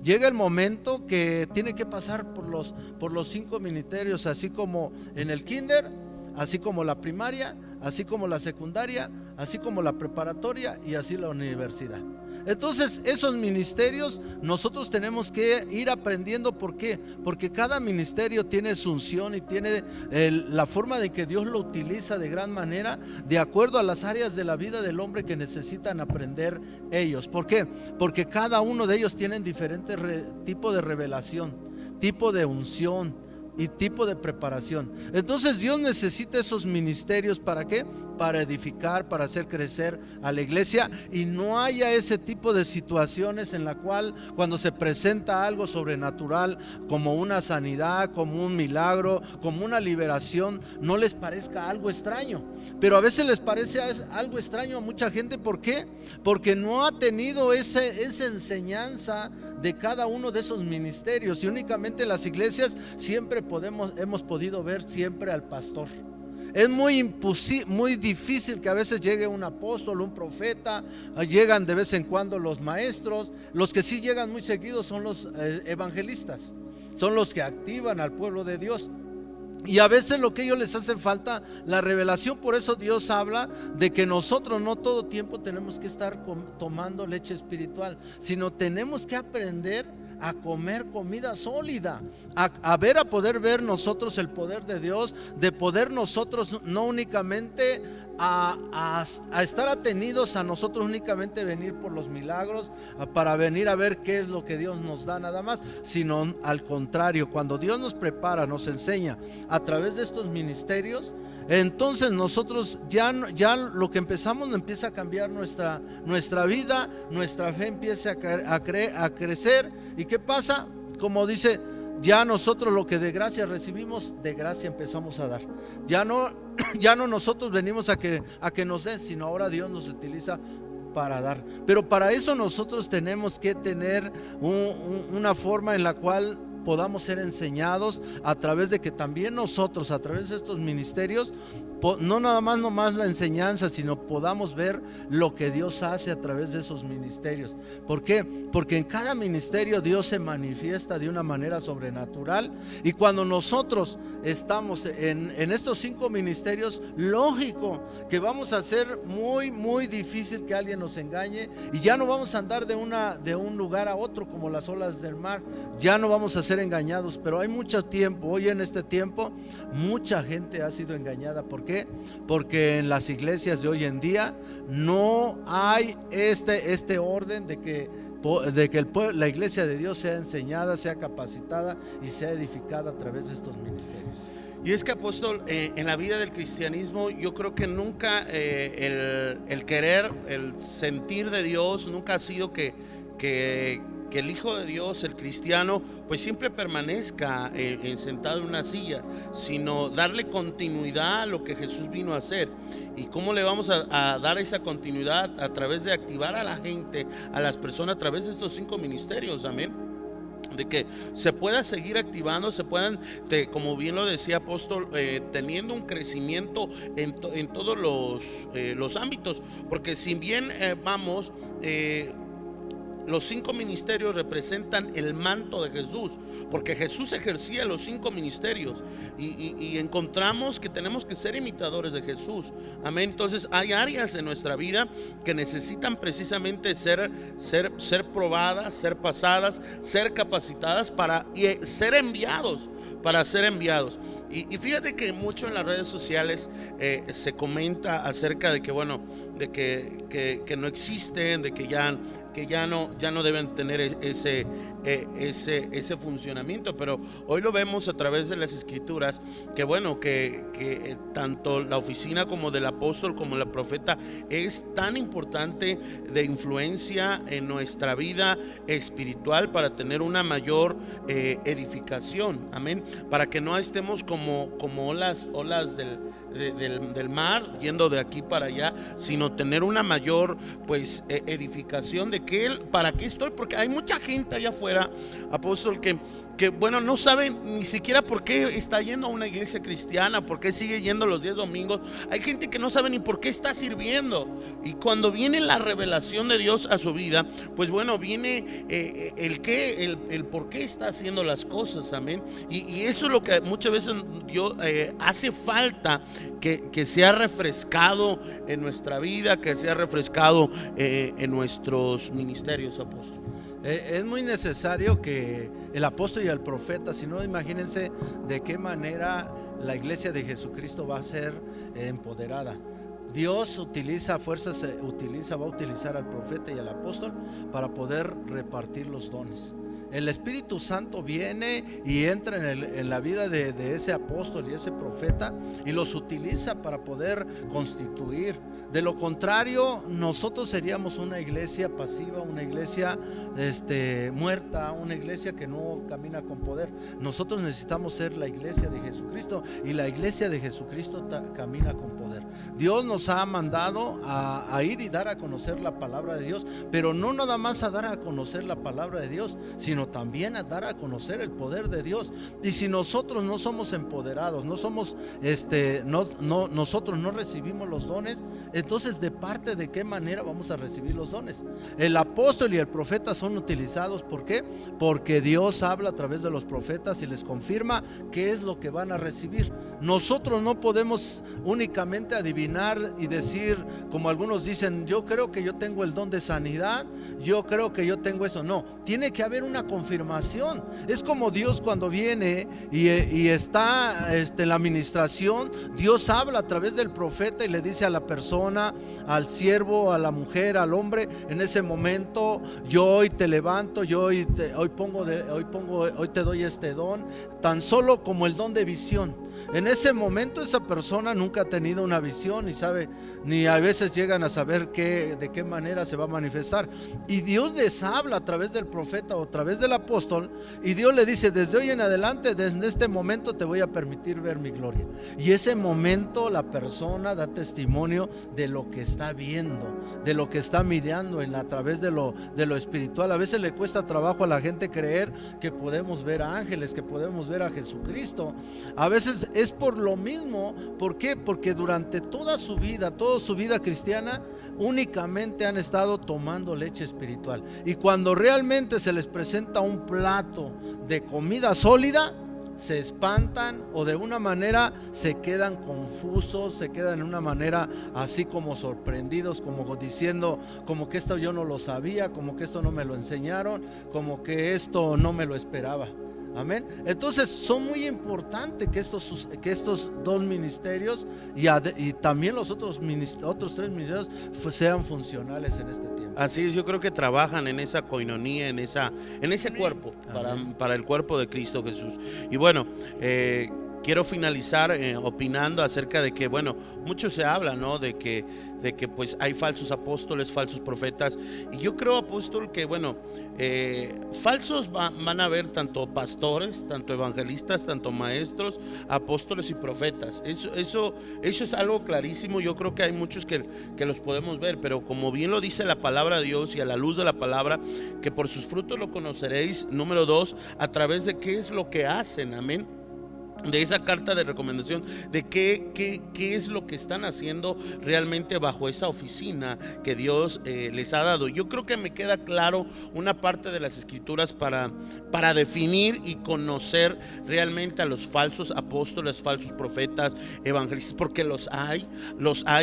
Llega el momento que tiene que pasar por los 5 ministerios, así como en el kinder, así como la primaria, así como la secundaria, así como la preparatoria y así la universidad. Entonces esos ministerios nosotros tenemos que ir aprendiendo. ¿Por qué? Porque cada ministerio tiene su unción y tiene la forma de que Dios lo utiliza de gran manera, de acuerdo a las áreas de la vida del hombre que necesitan aprender ellos. ¿Por qué? Porque cada uno de ellos tienen diferentes tipos de revelación, tipo de unción y tipo de preparación. Entonces Dios necesita esos ministerios. ¿Para qué? Para edificar, para hacer crecer a la iglesia, y no haya ese tipo de situaciones en la cual cuando se presenta algo sobrenatural, como una sanidad, como un milagro, como una liberación, no les parezca algo extraño. Pero a veces les parece algo extraño a mucha gente. ¿Por qué? Porque no ha tenido esa enseñanza de cada uno de esos ministerios, y únicamente en las iglesias siempre hemos podido ver siempre al pastor. Es muy difícil que a veces llegue un apóstol, un profeta. Llegan de vez en cuando los maestros. Los que sí llegan muy seguidos son los evangelistas. Son los que activan al pueblo de Dios. Y a veces lo que a ellos les hace falta, la revelación. Por eso Dios habla de que nosotros no todo tiempo tenemos que estar tomando leche espiritual, sino tenemos que aprender a comer comida sólida, a poder ver nosotros el poder de Dios, de poder nosotros no únicamente a estar atenidos a nosotros únicamente venir por los milagros, para venir a ver qué es lo que Dios nos da nada más, sino al contrario, cuando Dios nos prepara, nos enseña a través de estos ministerios, entonces nosotros ya lo que empieza a cambiar nuestra vida, nuestra fe empieza a crecer. ¿Y qué pasa? Como dice, ya nosotros lo que de gracia recibimos, de gracia empezamos a dar. Ya no nosotros venimos a que nos den, sino ahora Dios nos utiliza para dar. Pero para eso nosotros tenemos que tener una forma en la cual podamos ser enseñados, a través de que también nosotros, a través de estos ministerios, no nada más la enseñanza, sino podamos ver lo que Dios hace a través de esos ministerios. ¿Por qué? Porque en cada ministerio Dios se manifiesta de una manera sobrenatural, y cuando nosotros estamos en estos 5 ministerios, lógico que vamos a ser muy difícil que alguien nos engañe, y ya no vamos a andar de un lugar a otro como las olas del mar, ya no vamos a ser engañados. Pero hay mucho tiempo, hoy en este tiempo, mucha gente ha sido engañada. ¿Por qué? Porque en las iglesias de hoy en día no hay este orden de que la iglesia de Dios sea enseñada, sea capacitada y sea edificada a través de estos ministerios. Y es que, apóstol, en la vida del cristianismo, yo creo que nunca el querer, el sentir de Dios, nunca ha sido que el Hijo de Dios, el cristiano, pues siempre permanezca sentado en una silla, sino darle continuidad a lo que Jesús vino a hacer. ¿Y cómo le vamos a dar esa continuidad? A través de activar a la gente, a las personas, a través de estos 5 ministerios, amén. De que se pueda seguir activando, se puedan, como bien lo decía apóstol, teniendo un crecimiento en todos los ámbitos. Porque si bien vamos, los 5 ministerios representan el manto de Jesús, porque Jesús ejercía los 5 ministerios, y encontramos que tenemos que ser imitadores de Jesús, amén. Entonces hay áreas en nuestra vida que necesitan precisamente ser probadas, ser pasadas, ser capacitadas y ser enviados. Para ser enviados. Y fíjate que mucho en las redes sociales se comenta acerca de que, bueno, de que no existen, de que ya no deben tener ese funcionamiento. Pero hoy lo vemos a través de las escrituras, que bueno, que tanto la oficina como del apóstol como la profeta es tan importante, de influencia en nuestra vida espiritual, para tener una mayor edificación, amén, para que no estemos como olas del mar, yendo de aquí para allá, sino tener una mayor, pues, edificación de para qué estoy. Porque hay mucha gente allá afuera, apóstol, que bueno, no sabe ni siquiera por qué está yendo a una iglesia cristiana, por qué sigue yendo los 10 domingos. Hay gente que no sabe ni por qué está sirviendo, y cuando viene la revelación de Dios a su vida, pues bueno, viene el por qué está haciendo las cosas, amén. Y eso es lo que muchas veces hace falta, que sea refrescado en nuestra vida, que sea refrescado en nuestros ministerios, apóstol. Es muy necesario que el apóstol y el profeta, si no, imagínense de qué manera la iglesia de Jesucristo va a ser empoderada. Dios utiliza fuerzas, va a utilizar al profeta y al apóstol para poder repartir los dones. El Espíritu Santo viene y entra en la vida de ese apóstol y ese profeta, y los utiliza para poder constituir. De lo contrario, nosotros seríamos una iglesia pasiva, una iglesia muerta, una iglesia que no camina con poder. Nosotros necesitamos ser la iglesia de Jesucristo, y la iglesia de Jesucristo camina con poder. Dios nos ha mandado a ir y dar a conocer la palabra de Dios, pero no nada más a dar a conocer la palabra de Dios, sino sino también a dar a conocer el poder de Dios. Y si nosotros no somos empoderados, no somos, nosotros no recibimos los dones, entonces ¿de parte de qué manera vamos a recibir los dones? El apóstol y el profeta son utilizados, ¿por qué? Porque Dios habla a través de los profetas y les confirma qué es lo que van a recibir. Nosotros no podemos únicamente adivinar y decir, como algunos dicen, yo creo que yo tengo el don de sanidad, yo creo que yo tengo eso. No, tiene que haber una confirmación. Es como Dios cuando viene y está en la administración, Dios habla a través del profeta y le dice a la persona, al siervo, a la mujer, al hombre, en ese momento, yo hoy te levanto, yo hoy te doy este don, tan solo como el don de visión. En ese momento esa persona nunca ha tenido una visión ni sabe, ni a veces llegan a saber de qué manera se va a manifestar. Y Dios les habla a través del profeta o a través del apóstol, y Dios le dice, desde hoy en adelante, desde este momento te voy a permitir ver mi gloria. Y ese momento la persona da testimonio de lo que está viendo, de lo que está mirando a través de lo espiritual. A veces le cuesta trabajo a la gente creer que podemos ver a ángeles, que podemos ver a Jesucristo. A veces es por lo mismo. ¿Por qué? Porque durante toda su vida cristiana, únicamente han estado tomando leche espiritual. Y cuando realmente se les presenta un plato de comida sólida, se espantan o de una manera se quedan confusos, se quedan en una manera así como sorprendidos, como diciendo, como que esto yo no lo sabía, como que esto no me lo enseñaron, como que esto no me lo esperaba. Amén. Entonces son muy importantes que estos dos ministerios y también los otros tres ministerios sean funcionales en este tiempo. Así es, yo creo que trabajan en esa coinonía, en ese cuerpo, para el cuerpo de Cristo Jesús. Y bueno, quiero finalizar opinando acerca de que, bueno, mucho se habla, ¿no? De que pues hay falsos apóstoles, falsos profetas. Y yo creo, apóstol, que bueno, falsos van a haber tanto pastores, tanto evangelistas, tanto maestros, apóstoles y profetas. Eso es algo clarísimo. Yo creo que hay muchos que los podemos ver, pero como bien lo dice la palabra de Dios y a la luz de la palabra, que por sus frutos lo conoceréis. Número 2, a través de qué es lo que hacen. Amén. De esa carta de recomendación, de qué es lo que están haciendo realmente bajo esa oficina que Dios les ha dado. Yo creo que me queda claro una parte de las escrituras para definir y conocer realmente a los falsos apóstoles, falsos profetas, evangelistas, porque los hay,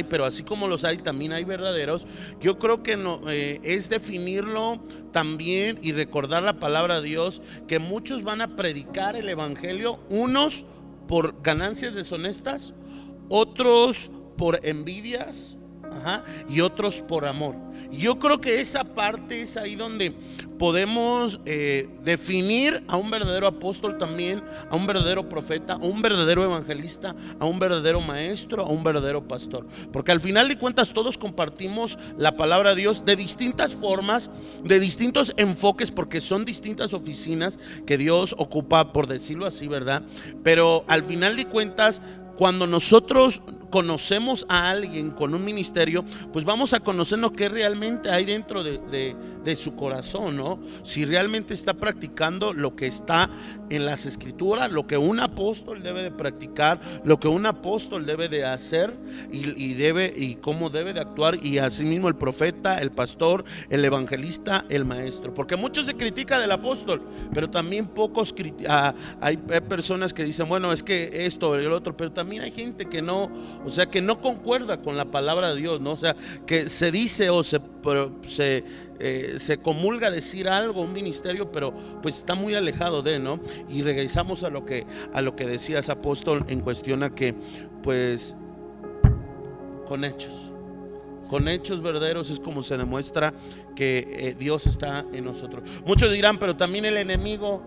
pero así como los hay, también hay verdaderos. Yo creo que es definirlo también y recordar la palabra de Dios, que muchos van a predicar el evangelio, unos por ganancias deshonestas, otros por envidias, y otros por amor. Yo creo que esa parte es ahí donde podemos definir a un verdadero apóstol también, a un verdadero profeta, a un verdadero evangelista, a un verdadero maestro, a un verdadero pastor. Porque al final de cuentas todos compartimos la palabra de Dios de distintas formas, de distintos enfoques, porque son distintas oficinas que Dios ocupa, por decirlo así, ¿verdad? Pero al final de cuentas, cuando nosotros conocemos a alguien con un ministerio, pues vamos a conocer lo que realmente hay dentro de su corazón, ¿no? Si realmente está practicando lo que está en las escrituras, lo que un apóstol debe de practicar, lo que un apóstol debe de hacer y cómo debe de actuar, y asimismo el profeta, el pastor, el evangelista, el maestro. Porque mucho se critica del apóstol, pero también pocos hay personas que dicen, bueno, es que esto y el otro, pero también hay gente que no, o sea, que no concuerda con la palabra de Dios, ¿no? O sea, que se dice o se comulga decir algo, un ministerio, pero pues está muy alejado de, ¿no? Y regresamos a lo que decías, apóstol, en cuestión a que, pues, con hechos verdaderos es como se demuestra que Dios está en nosotros. Muchos dirán, pero también el enemigo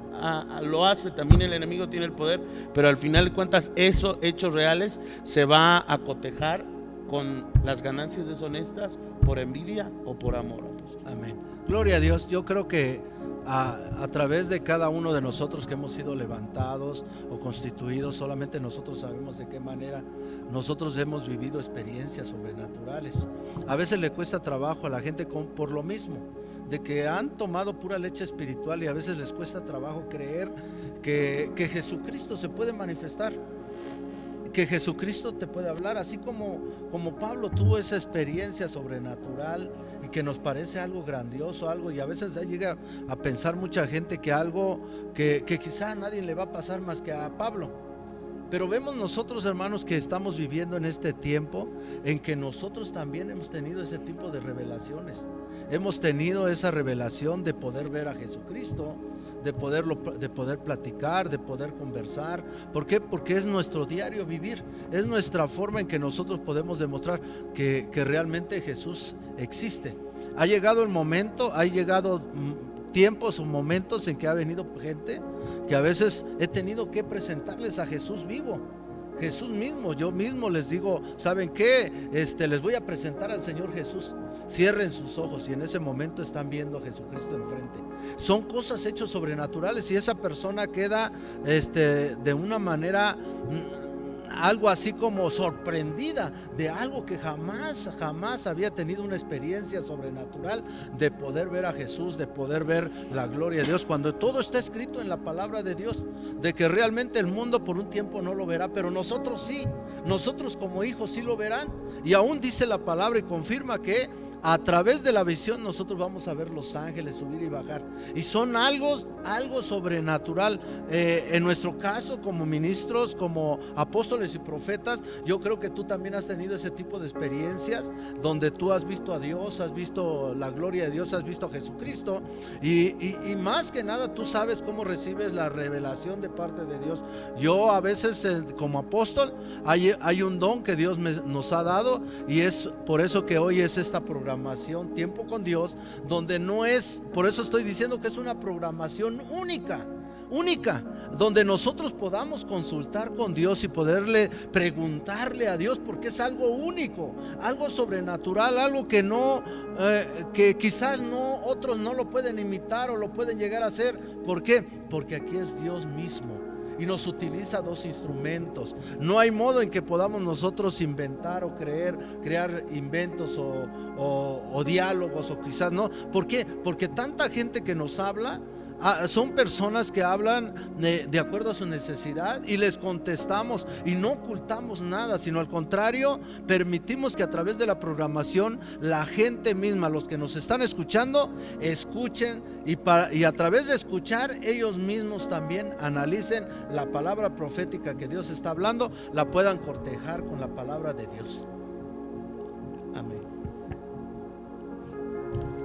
lo hace, también el enemigo tiene el poder, pero al final de cuentas esos hechos reales se va a cotejar con las ganancias deshonestas, por envidia o por amor. Amén. Gloria a Dios. Yo creo que a través de cada uno de nosotros que hemos sido levantados o constituidos, solamente nosotros sabemos de qué manera nosotros hemos vivido experiencias sobrenaturales. A veces le cuesta trabajo a la gente por lo mismo de que han tomado pura leche espiritual y a veces les cuesta trabajo creer que Jesucristo se puede manifestar, que Jesucristo te puede hablar, así como Pablo tuvo esa experiencia sobrenatural y que nos parece algo grandioso, algo, y a veces llega a pensar mucha gente que algo que quizá a nadie le va a pasar más que a Pablo. Pero vemos nosotros, hermanos, que estamos viviendo en este tiempo en que nosotros también hemos tenido ese tipo de revelaciones. Hemos tenido esa revelación de poder ver a Jesucristo, de poder platicar, de poder conversar. ¿Por qué? Porque es nuestro diario vivir, es nuestra forma en que nosotros podemos demostrar que realmente Jesús existe. Ha llegado el momento, ha llegado tiempos o momentos en que ha venido gente que a veces he tenido que presentarles a Jesús vivo, Jesús mismo. Yo mismo les digo, ¿saben qué? Les voy a presentar al Señor Jesús. Cierren sus ojos y en ese momento están viendo a Jesucristo enfrente. Son cosas hechas sobrenaturales y esa persona queda de una manera algo así como sorprendida de algo que jamás había tenido una experiencia sobrenatural de poder ver a Jesús, de poder ver la gloria de Dios, cuando todo está escrito en la palabra de Dios, de que realmente el mundo por un tiempo no lo verá, pero nosotros sí, nosotros como hijos sí lo verán. Y aún dice la palabra y confirma que a través de la visión nosotros vamos a ver los ángeles subir y bajar, y son algo sobrenatural. En nuestro caso, como ministros, como apóstoles y profetas, yo creo que tú también has tenido ese tipo de experiencias donde tú has visto a Dios, has visto la gloria de Dios, has visto a Jesucristo, y más que nada tú sabes cómo recibes la revelación de parte de Dios. Yo a veces como apóstol hay un don que Dios nos ha dado, y es por eso que hoy es esta programación Tiempo con Dios, donde no es, por eso estoy diciendo que es una programación única, donde nosotros podamos consultar con Dios y poderle preguntarle a Dios, porque es algo único, algo sobrenatural, algo que no, que quizás no otros no lo pueden imitar o lo pueden llegar a hacer. ¿Por qué? Porque aquí es Dios mismo y nos utiliza dos instrumentos. No hay modo en que podamos nosotros inventar o crear inventos o diálogos, o quizás no. ¿Por qué? Porque tanta gente que nos habla son personas que hablan de acuerdo a su necesidad, y les contestamos y no ocultamos nada, sino al contrario, permitimos que a través de la programación la gente misma, los que nos están escuchando, escuchen, y a través de escuchar ellos mismos también analicen la palabra profética que Dios está hablando, la puedan cortejar con la palabra de Dios. Amén.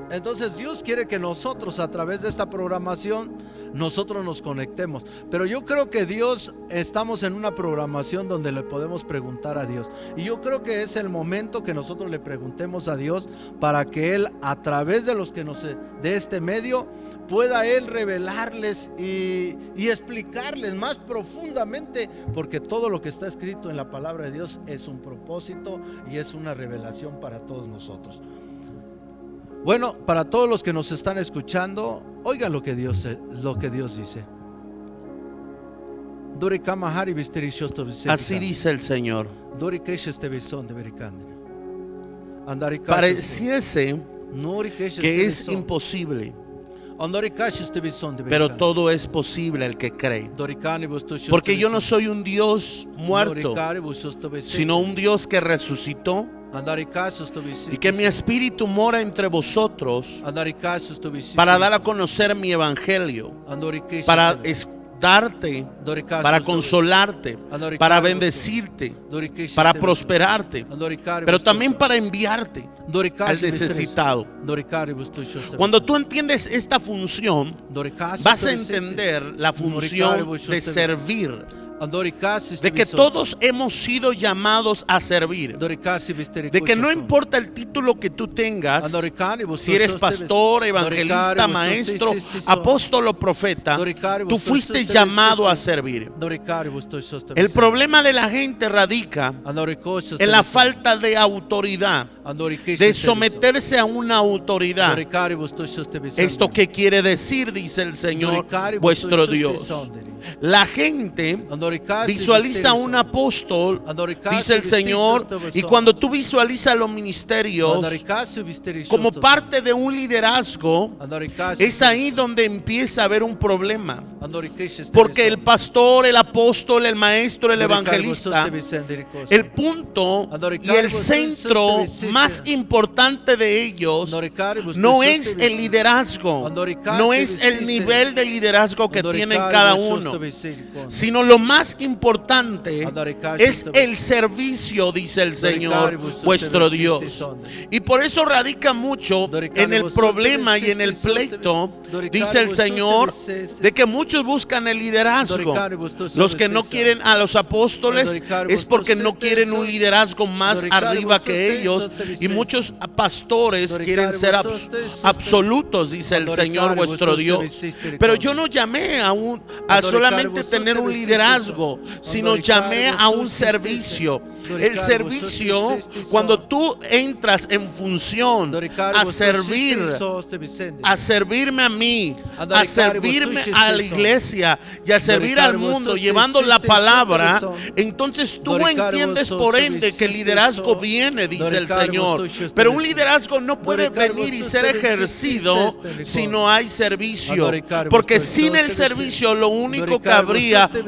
Entonces Dios quiere que nosotros, a través de esta programación, nosotros nos conectemos. Pero yo creo que Dios, estamos en una programación donde le podemos preguntar a Dios, y yo creo que es el momento que nosotros le preguntemos a Dios, para que Él, a través de de este medio, pueda Él revelarles y explicarles más profundamente, porque todo lo que está escrito en la palabra de Dios es un propósito y es una revelación para todos nosotros. Bueno, para todos los que nos están escuchando, oigan lo que Dios dice. Así dice el Señor. Pareciese que es imposible, pero todo es posible al que cree. Porque yo no soy un Dios muerto, sino un Dios que resucitó, y que mi espíritu mora entre vosotros para dar a conocer mi evangelio, para darte, para consolarte, para bendecirte, para prosperarte, pero también para enviarte al necesitado. Cuando tú entiendes esta función, vas a entender la función de servir, de que todos hemos sido llamados a servir, de que no importa el título que tú tengas, si eres pastor, evangelista, maestro, apóstol o profeta, tú fuiste llamado a servir. El problema de la gente radica en la falta de autoridad, de someterse a una autoridad. ¿Esto qué quiere decir? Dice el Señor vuestro Dios. La gente visualiza a un apóstol, dice el Señor, y cuando tú visualizas los ministerios como parte de un liderazgo, es ahí donde empieza a haber un problema. Porque el pastor, el apóstol, el maestro, el evangelista, el punto y el centro más importante de ellos no es el liderazgo, no es el nivel de liderazgo que tienen cada uno, sino lo más importante es el servicio, dice el Señor vuestro Dios. Y por eso radica mucho en el problema y en el pleito, dice el Señor, de que muchos buscan el liderazgo. Los que no quieren a los apóstoles es porque no quieren un liderazgo más arriba que ellos, y muchos pastores quieren ser absolutos, dice el Señor vuestro Dios. Pero yo no llamé a solamente tener un liderazgo, sino llamé a un servicio. El servicio, cuando tú entras en función a servir, a servirme a mí, a servirme a la iglesia y a servir al mundo llevando la palabra, entonces tú entiendes por ende que el liderazgo viene, dice el Señor. Pero un liderazgo no puede venir y ser ejercido si no hay servicio, porque sin el servicio lo único que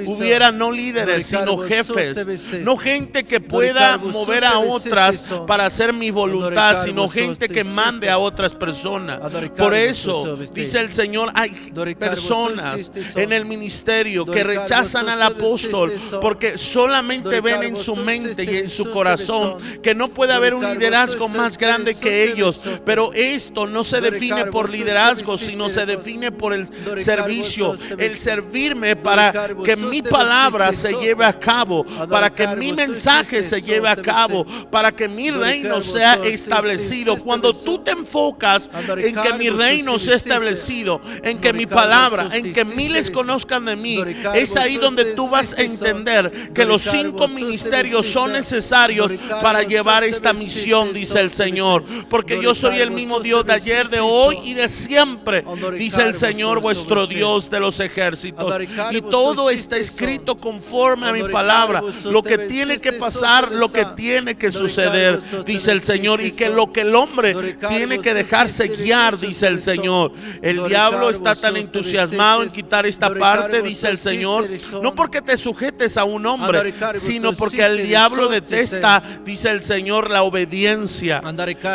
hubiera no líderes sino jefes, no gente que pueda mover a otras para hacer mi voluntad, sino gente que mande a otras personas. Por eso dice el Señor, hay personas en el ministerio que rechazan al apóstol porque solamente ven en su mente y en su corazón que no puede haber un liderazgo más grande que ellos. Pero esto no se define por liderazgo, sino se define por el servicio, el servirme para que mi palabra se lleve a cabo, para que mi mensaje se lleve a cabo, para que mi reino sea establecido. Cuando tú te enfocas en que mi reino sea establecido, en que mi palabra, en que miles conozcan de mí, es ahí donde tú vas a entender que los 5 ministerios son necesarios para llevar esta misión, dice el Señor. Porque yo soy el mismo Dios de ayer, de hoy y de siempre, dice el Señor vuestro Dios de los ejércitos. Y todo está escrito conforme a mi palabra, lo que tiene que pasar, lo que tiene que suceder, dice el Señor, y que lo que el hombre tiene que dejarse guiar, dice el Señor. El diablo está tan entusiasmado en quitar esta parte, dice el Señor, no porque te sujetes a un hombre, sino porque el diablo detesta, dice el Señor, la obediencia.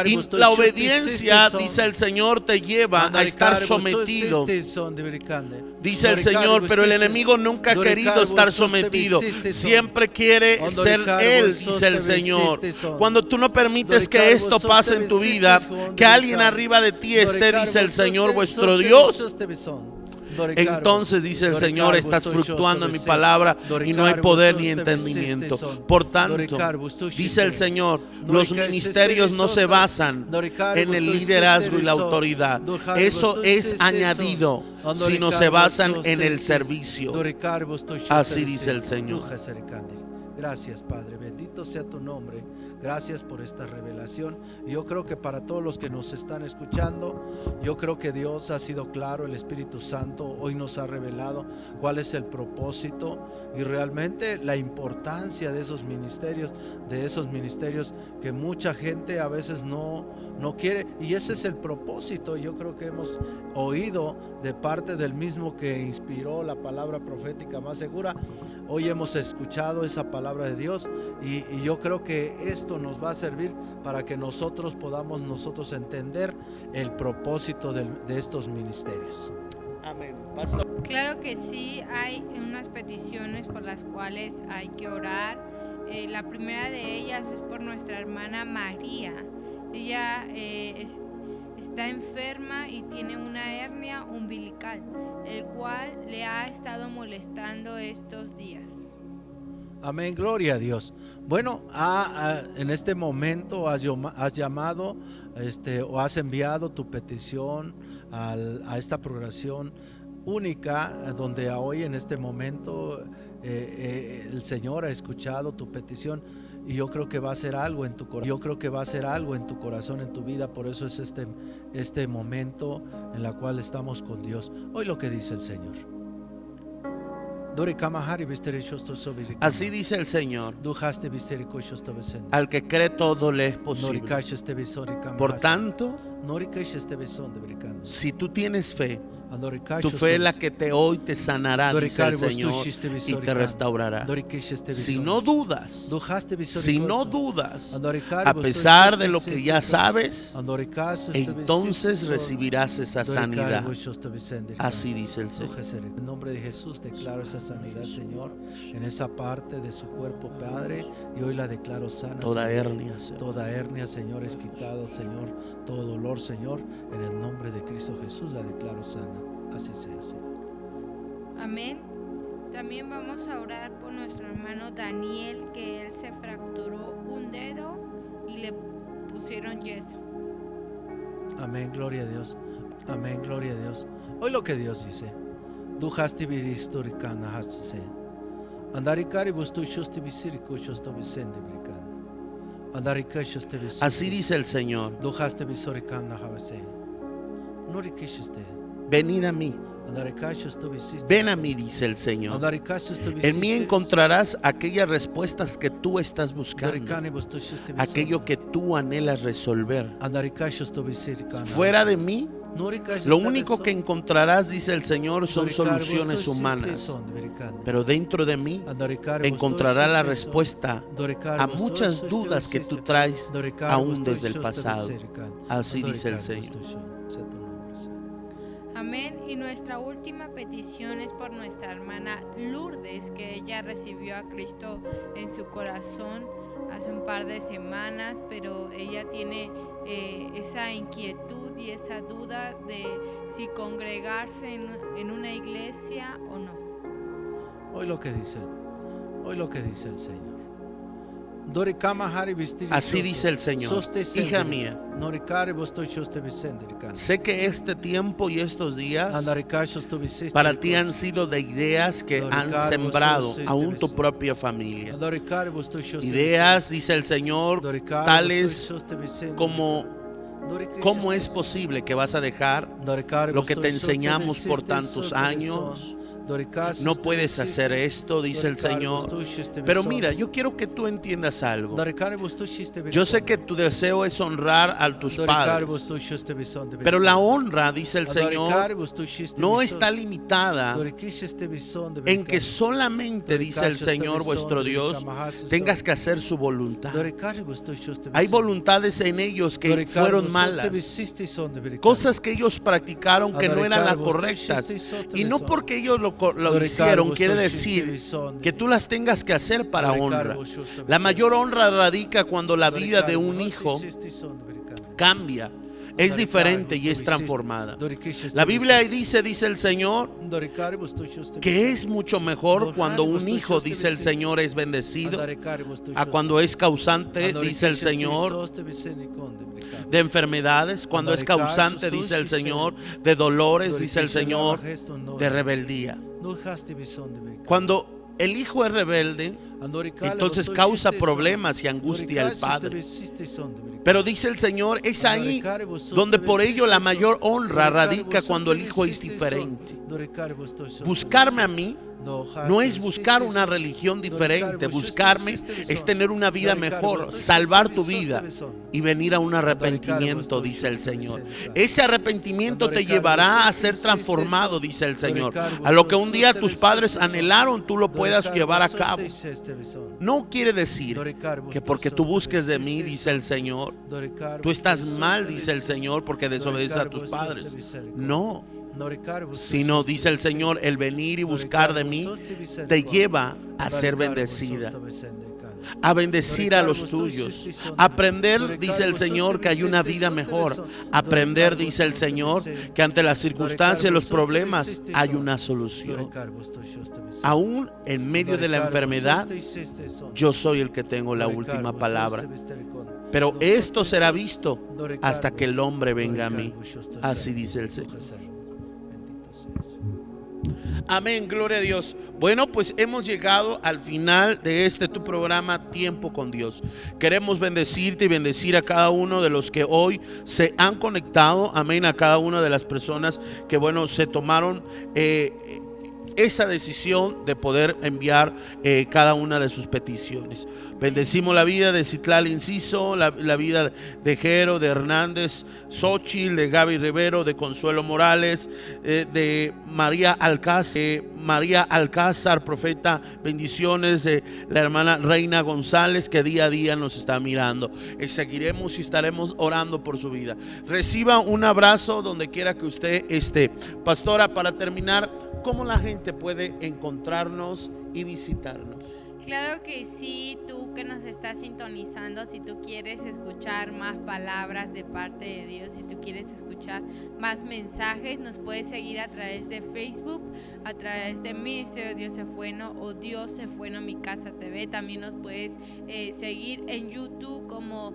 Y la obediencia, dice el Señor, te lleva a estar sometido. Dice el Señor, pero el enemigo nunca ha querido estar sometido, siempre quiere ser él, dice el Señor. Cuando tú no permites que esto pase en tu vida, que alguien arriba de ti esté, dice el Señor vuestro Dios, entonces dice el Señor, estás fluctuando en mi palabra y no hay poder ni entendimiento. Por tanto, dice el Señor, los ministerios no se basan en el liderazgo y la autoridad. Eso es añadido, sino se basan en el servicio. Así dice el Señor. Gracias, Padre, bendito sea tu nombre. Gracias por esta revelación. Yo creo que para todos los que nos están escuchando, yo creo que Dios ha sido claro, el Espíritu Santo hoy nos ha revelado cuál es el propósito y realmente la importancia de esos ministerios que mucha gente a veces no quiere, y ese es el propósito. Yo creo que hemos oído de parte del mismo que inspiró la palabra profética más segura. Hoy hemos escuchado esa palabra de Dios y yo creo que esto nos va a servir para que nosotros podamos entender el propósito de estos ministerios. Amén. Pastor. Claro que sí, hay unas peticiones por las cuales hay que orar. La primera de ellas es por nuestra hermana María. Ella está enferma y tiene una hernia umbilical, el cual le ha estado molestando estos días. Amén, gloria a Dios. Bueno, en este momento has llamado o has enviado tu petición a esta programación única, donde hoy en este momento el Señor ha escuchado tu petición. Y yo creo que va a hacer algo en tu corazón. Yo creo que va a hacer algo en tu corazón, en tu vida. Por eso es este momento en el cual estamos con Dios. Hoy lo que dice el Señor. Así dice el Señor. Du hast vistericochos to besende. Al que cree todo le es posible. Noricachos te besorica. Por tanto, Noricachos te besonde bricando. si tú tienes fe, tu Andoricachos fe es la que hoy te sanará, dice el Señor, y te restaurará. Si no dudas, a pesar de lo que ya sabes, entonces recibirás esa sanidad. Así dice el Señor. En nombre de Jesús declaro esa sanidad, Señor, en esa parte de su cuerpo, Padre, y hoy la declaro sana. Toda Señor. hernia, Señor. Toda hernia, Señor, es quitado, Señor. Todo dolor, Señor, en el nombre de Cristo Jesús la declaro sana. Así sea, Señor. Amén. También vamos a orar por nuestro hermano Daniel, que él se fracturó un dedo y le pusieron yeso. Amén, gloria a Dios. Amén, gloria a Dios. Hoy lo que Dios dice. Du hast visturicana hast se. Andaricari bustuchos te visiricuchos to visende bricana. Andaricachos te visiricuchos. Así dice el Señor. Du hast visturicana havase. Noricachos te. Venid a mí. Andaricachos to visiste. Ven a mí, dice el Señor. Andaricachos to visiste. En mí encontrarás aquellas respuestas que tú estás buscando, Andaricani bustuchos te visiste. aquello que tú anhelas resolver. Andaricachos to visiricana. Fuera de mí, Noricachos lo te único que beson. encontrarás, dice el Señor, son Noricari soluciones bustuchos humanas. te son, bricana. Pero dentro de mí Andaricari encontrarás la bustuchos te son. respuesta a muchas dudas que tú traes aún desde el pasado. Así dice el Señor. Amén. Y nuestra última petición es por nuestra hermana Lourdes, que ella recibió a Cristo en su corazón hace un par de semanas, pero ella tiene esa inquietud y esa duda de si congregarse en una iglesia o no. Hoy lo que dice el Señor. Así dice el Señor. Hija mía, sé que este tiempo y estos días para ti han sido de ideas que han sembrado aún tu propia familia. Ideas, dice el Señor, tales como ¿cómo es posible que vas a dejar lo que te enseñamos por tantos años? No puedes hacer esto, dice el Señor. Pero mira, yo quiero que tú entiendas algo. Yo sé que tu deseo es honrar a tus padres, pero la honra, dice el Señor, no está limitada en que solamente, dice el Señor vuestro Dios, tengas que hacer su voluntad. Hay voluntades en ellos que fueron malas, cosas que ellos practicaron que no eran las correctas, y no porque ellos lo hicieron quiere decir que tú las tengas que hacer para honra. La mayor honra radica cuando la vida de un hijo cambia, es diferente y es transformada. La Biblia dice el Señor, que es mucho mejor cuando un hijo, dice el Señor, es bendecido, a cuando es causante, dice el Señor, de enfermedades, cuando es causante, dice el Señor, de dolores, dice el Señor, de rebeldía. Cuando el hijo es rebelde, entonces causa problemas y angustia al padre. Pero dice el Señor, es ahí donde por ello la mayor honra radica cuando el hijo es diferente. Buscarme a mí no es buscar una religión diferente. Buscarme es tener una vida mejor, salvar tu vida y venir a un arrepentimiento, dice el Señor. Ese arrepentimiento te llevará a ser transformado, dice el Señor. A lo que un día tus padres anhelaron, tú lo puedas llevar a cabo. No quiere decir que porque tú busques de mí, dice el Señor, tú estás mal, dice el Señor, porque desobedeces a tus padres. No. Sino, dice el Señor, el venir y buscar de mí te lleva a ser bendecida, a bendecir a los tuyos, aprender, dice el Señor, que hay una vida mejor, aprender, dice el Señor, que ante las circunstancias y los problemas hay una solución. Aún en medio de la enfermedad, yo soy el que tengo la última palabra. Pero esto será visto hasta que el hombre venga a mí. Así dice el Señor. Amén, gloria a Dios. Bueno, pues hemos llegado al final de tu programa Tiempo con Dios. Queremos bendecirte y bendecir a cada uno de los que hoy se han conectado. Amén, a cada una de las personas que, bueno, se tomaron esa decisión de poder enviar cada una de sus peticiones. Bendecimos la vida de Citlal Inciso, la vida de Jero, de Hernández Xochitl, de Gaby Rivero, de Consuelo Morales, de María Alcázar, profeta, bendiciones, de la hermana Reina González, que día a día nos está mirando. Seguiremos y estaremos orando por su vida. Reciba un abrazo donde quiera que usted esté. Pastora, para terminar, ¿cómo la gente puede encontrarnos y visitarnos? Claro que sí, tú que nos estás sintonizando, si tú quieres escuchar más palabras de parte de Dios, si tú quieres escuchar más mensajes, nos puedes seguir a través de Facebook, a través de Ministerio Dios es Bueno o Dios es Bueno Mi Casa TV. También nos puedes seguir en YouTube como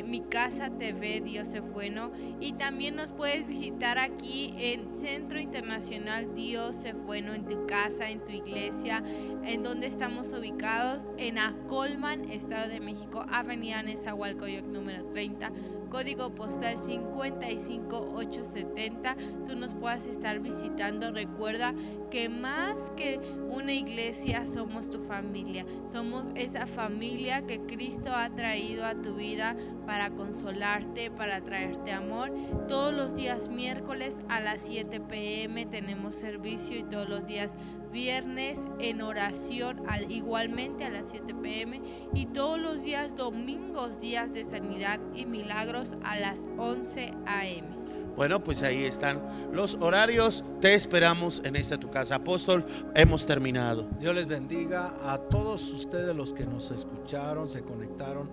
Mi Casa TV Dios es Bueno, y también nos puedes visitar aquí en Centro Internacional Dios es Bueno, en tu casa, en tu iglesia, en donde estamos ubicados, en Acolman, Estado de México, Avenida Nezahualcóyotl número 30, código postal 55870. Tú nos puedas estar visitando. Recuerda que más que una iglesia somos tu familia, somos esa familia que Cristo ha traído a tu vida para consolarte, para traerte amor. Todos los días miércoles a las 7 p.m. tenemos servicio, y todos los días viernes en oración igualmente a las 7 p.m. y todos los días domingos, días de sanidad y milagros, a las 11 a.m. Bueno, pues ahí están los horarios. Te esperamos en esta tu casa. Apóstol, hemos terminado. Dios les bendiga a todos ustedes los que nos escucharon, se conectaron.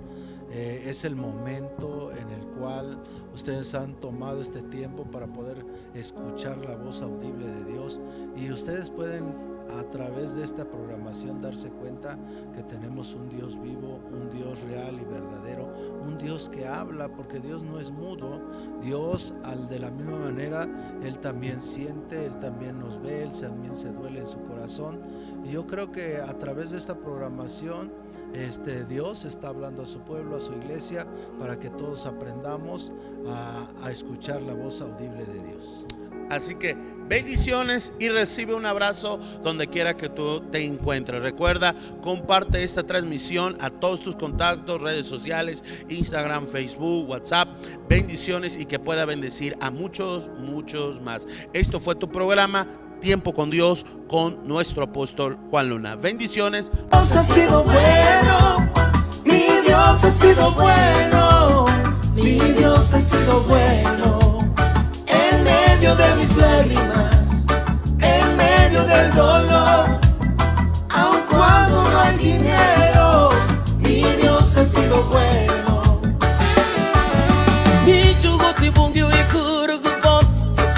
Es el momento en el cual ustedes han tomado este tiempo para poder escuchar la voz audible de Dios, y ustedes pueden a través de esta programación darse cuenta que tenemos un Dios vivo, un Dios real y verdadero, un Dios que habla, porque Dios no es mudo. Dios, de la misma manera, Él también siente, Él también nos ve, Él también se duele en su corazón, y yo creo que a través de esta programación Dios está hablando a su pueblo, a su iglesia, para que todos aprendamos a escuchar la voz audible de Dios. Así que bendiciones y recibe un abrazo donde quiera que tú te encuentres. Recuerda, comparte esta transmisión a todos tus contactos, redes sociales, Instagram, Facebook, WhatsApp. Bendiciones, y que pueda bendecir a muchos más. Esto fue tu programa Tiempo con Dios, con nuestro apóstol Juan Luna. Bendiciones. Dios ha sido bueno, mi Dios ha sido bueno, mi Dios ha sido bueno. En medio de mis lágrimas, en medio del dolor, aun cuando no hay dinero, mi Dios ha sido bueno. Mi chugo ti bungyo e kuru gubot,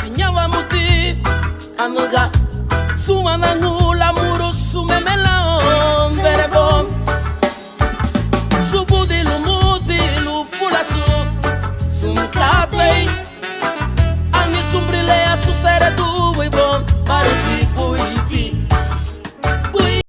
sinyawa muti, anuga, sumanangu.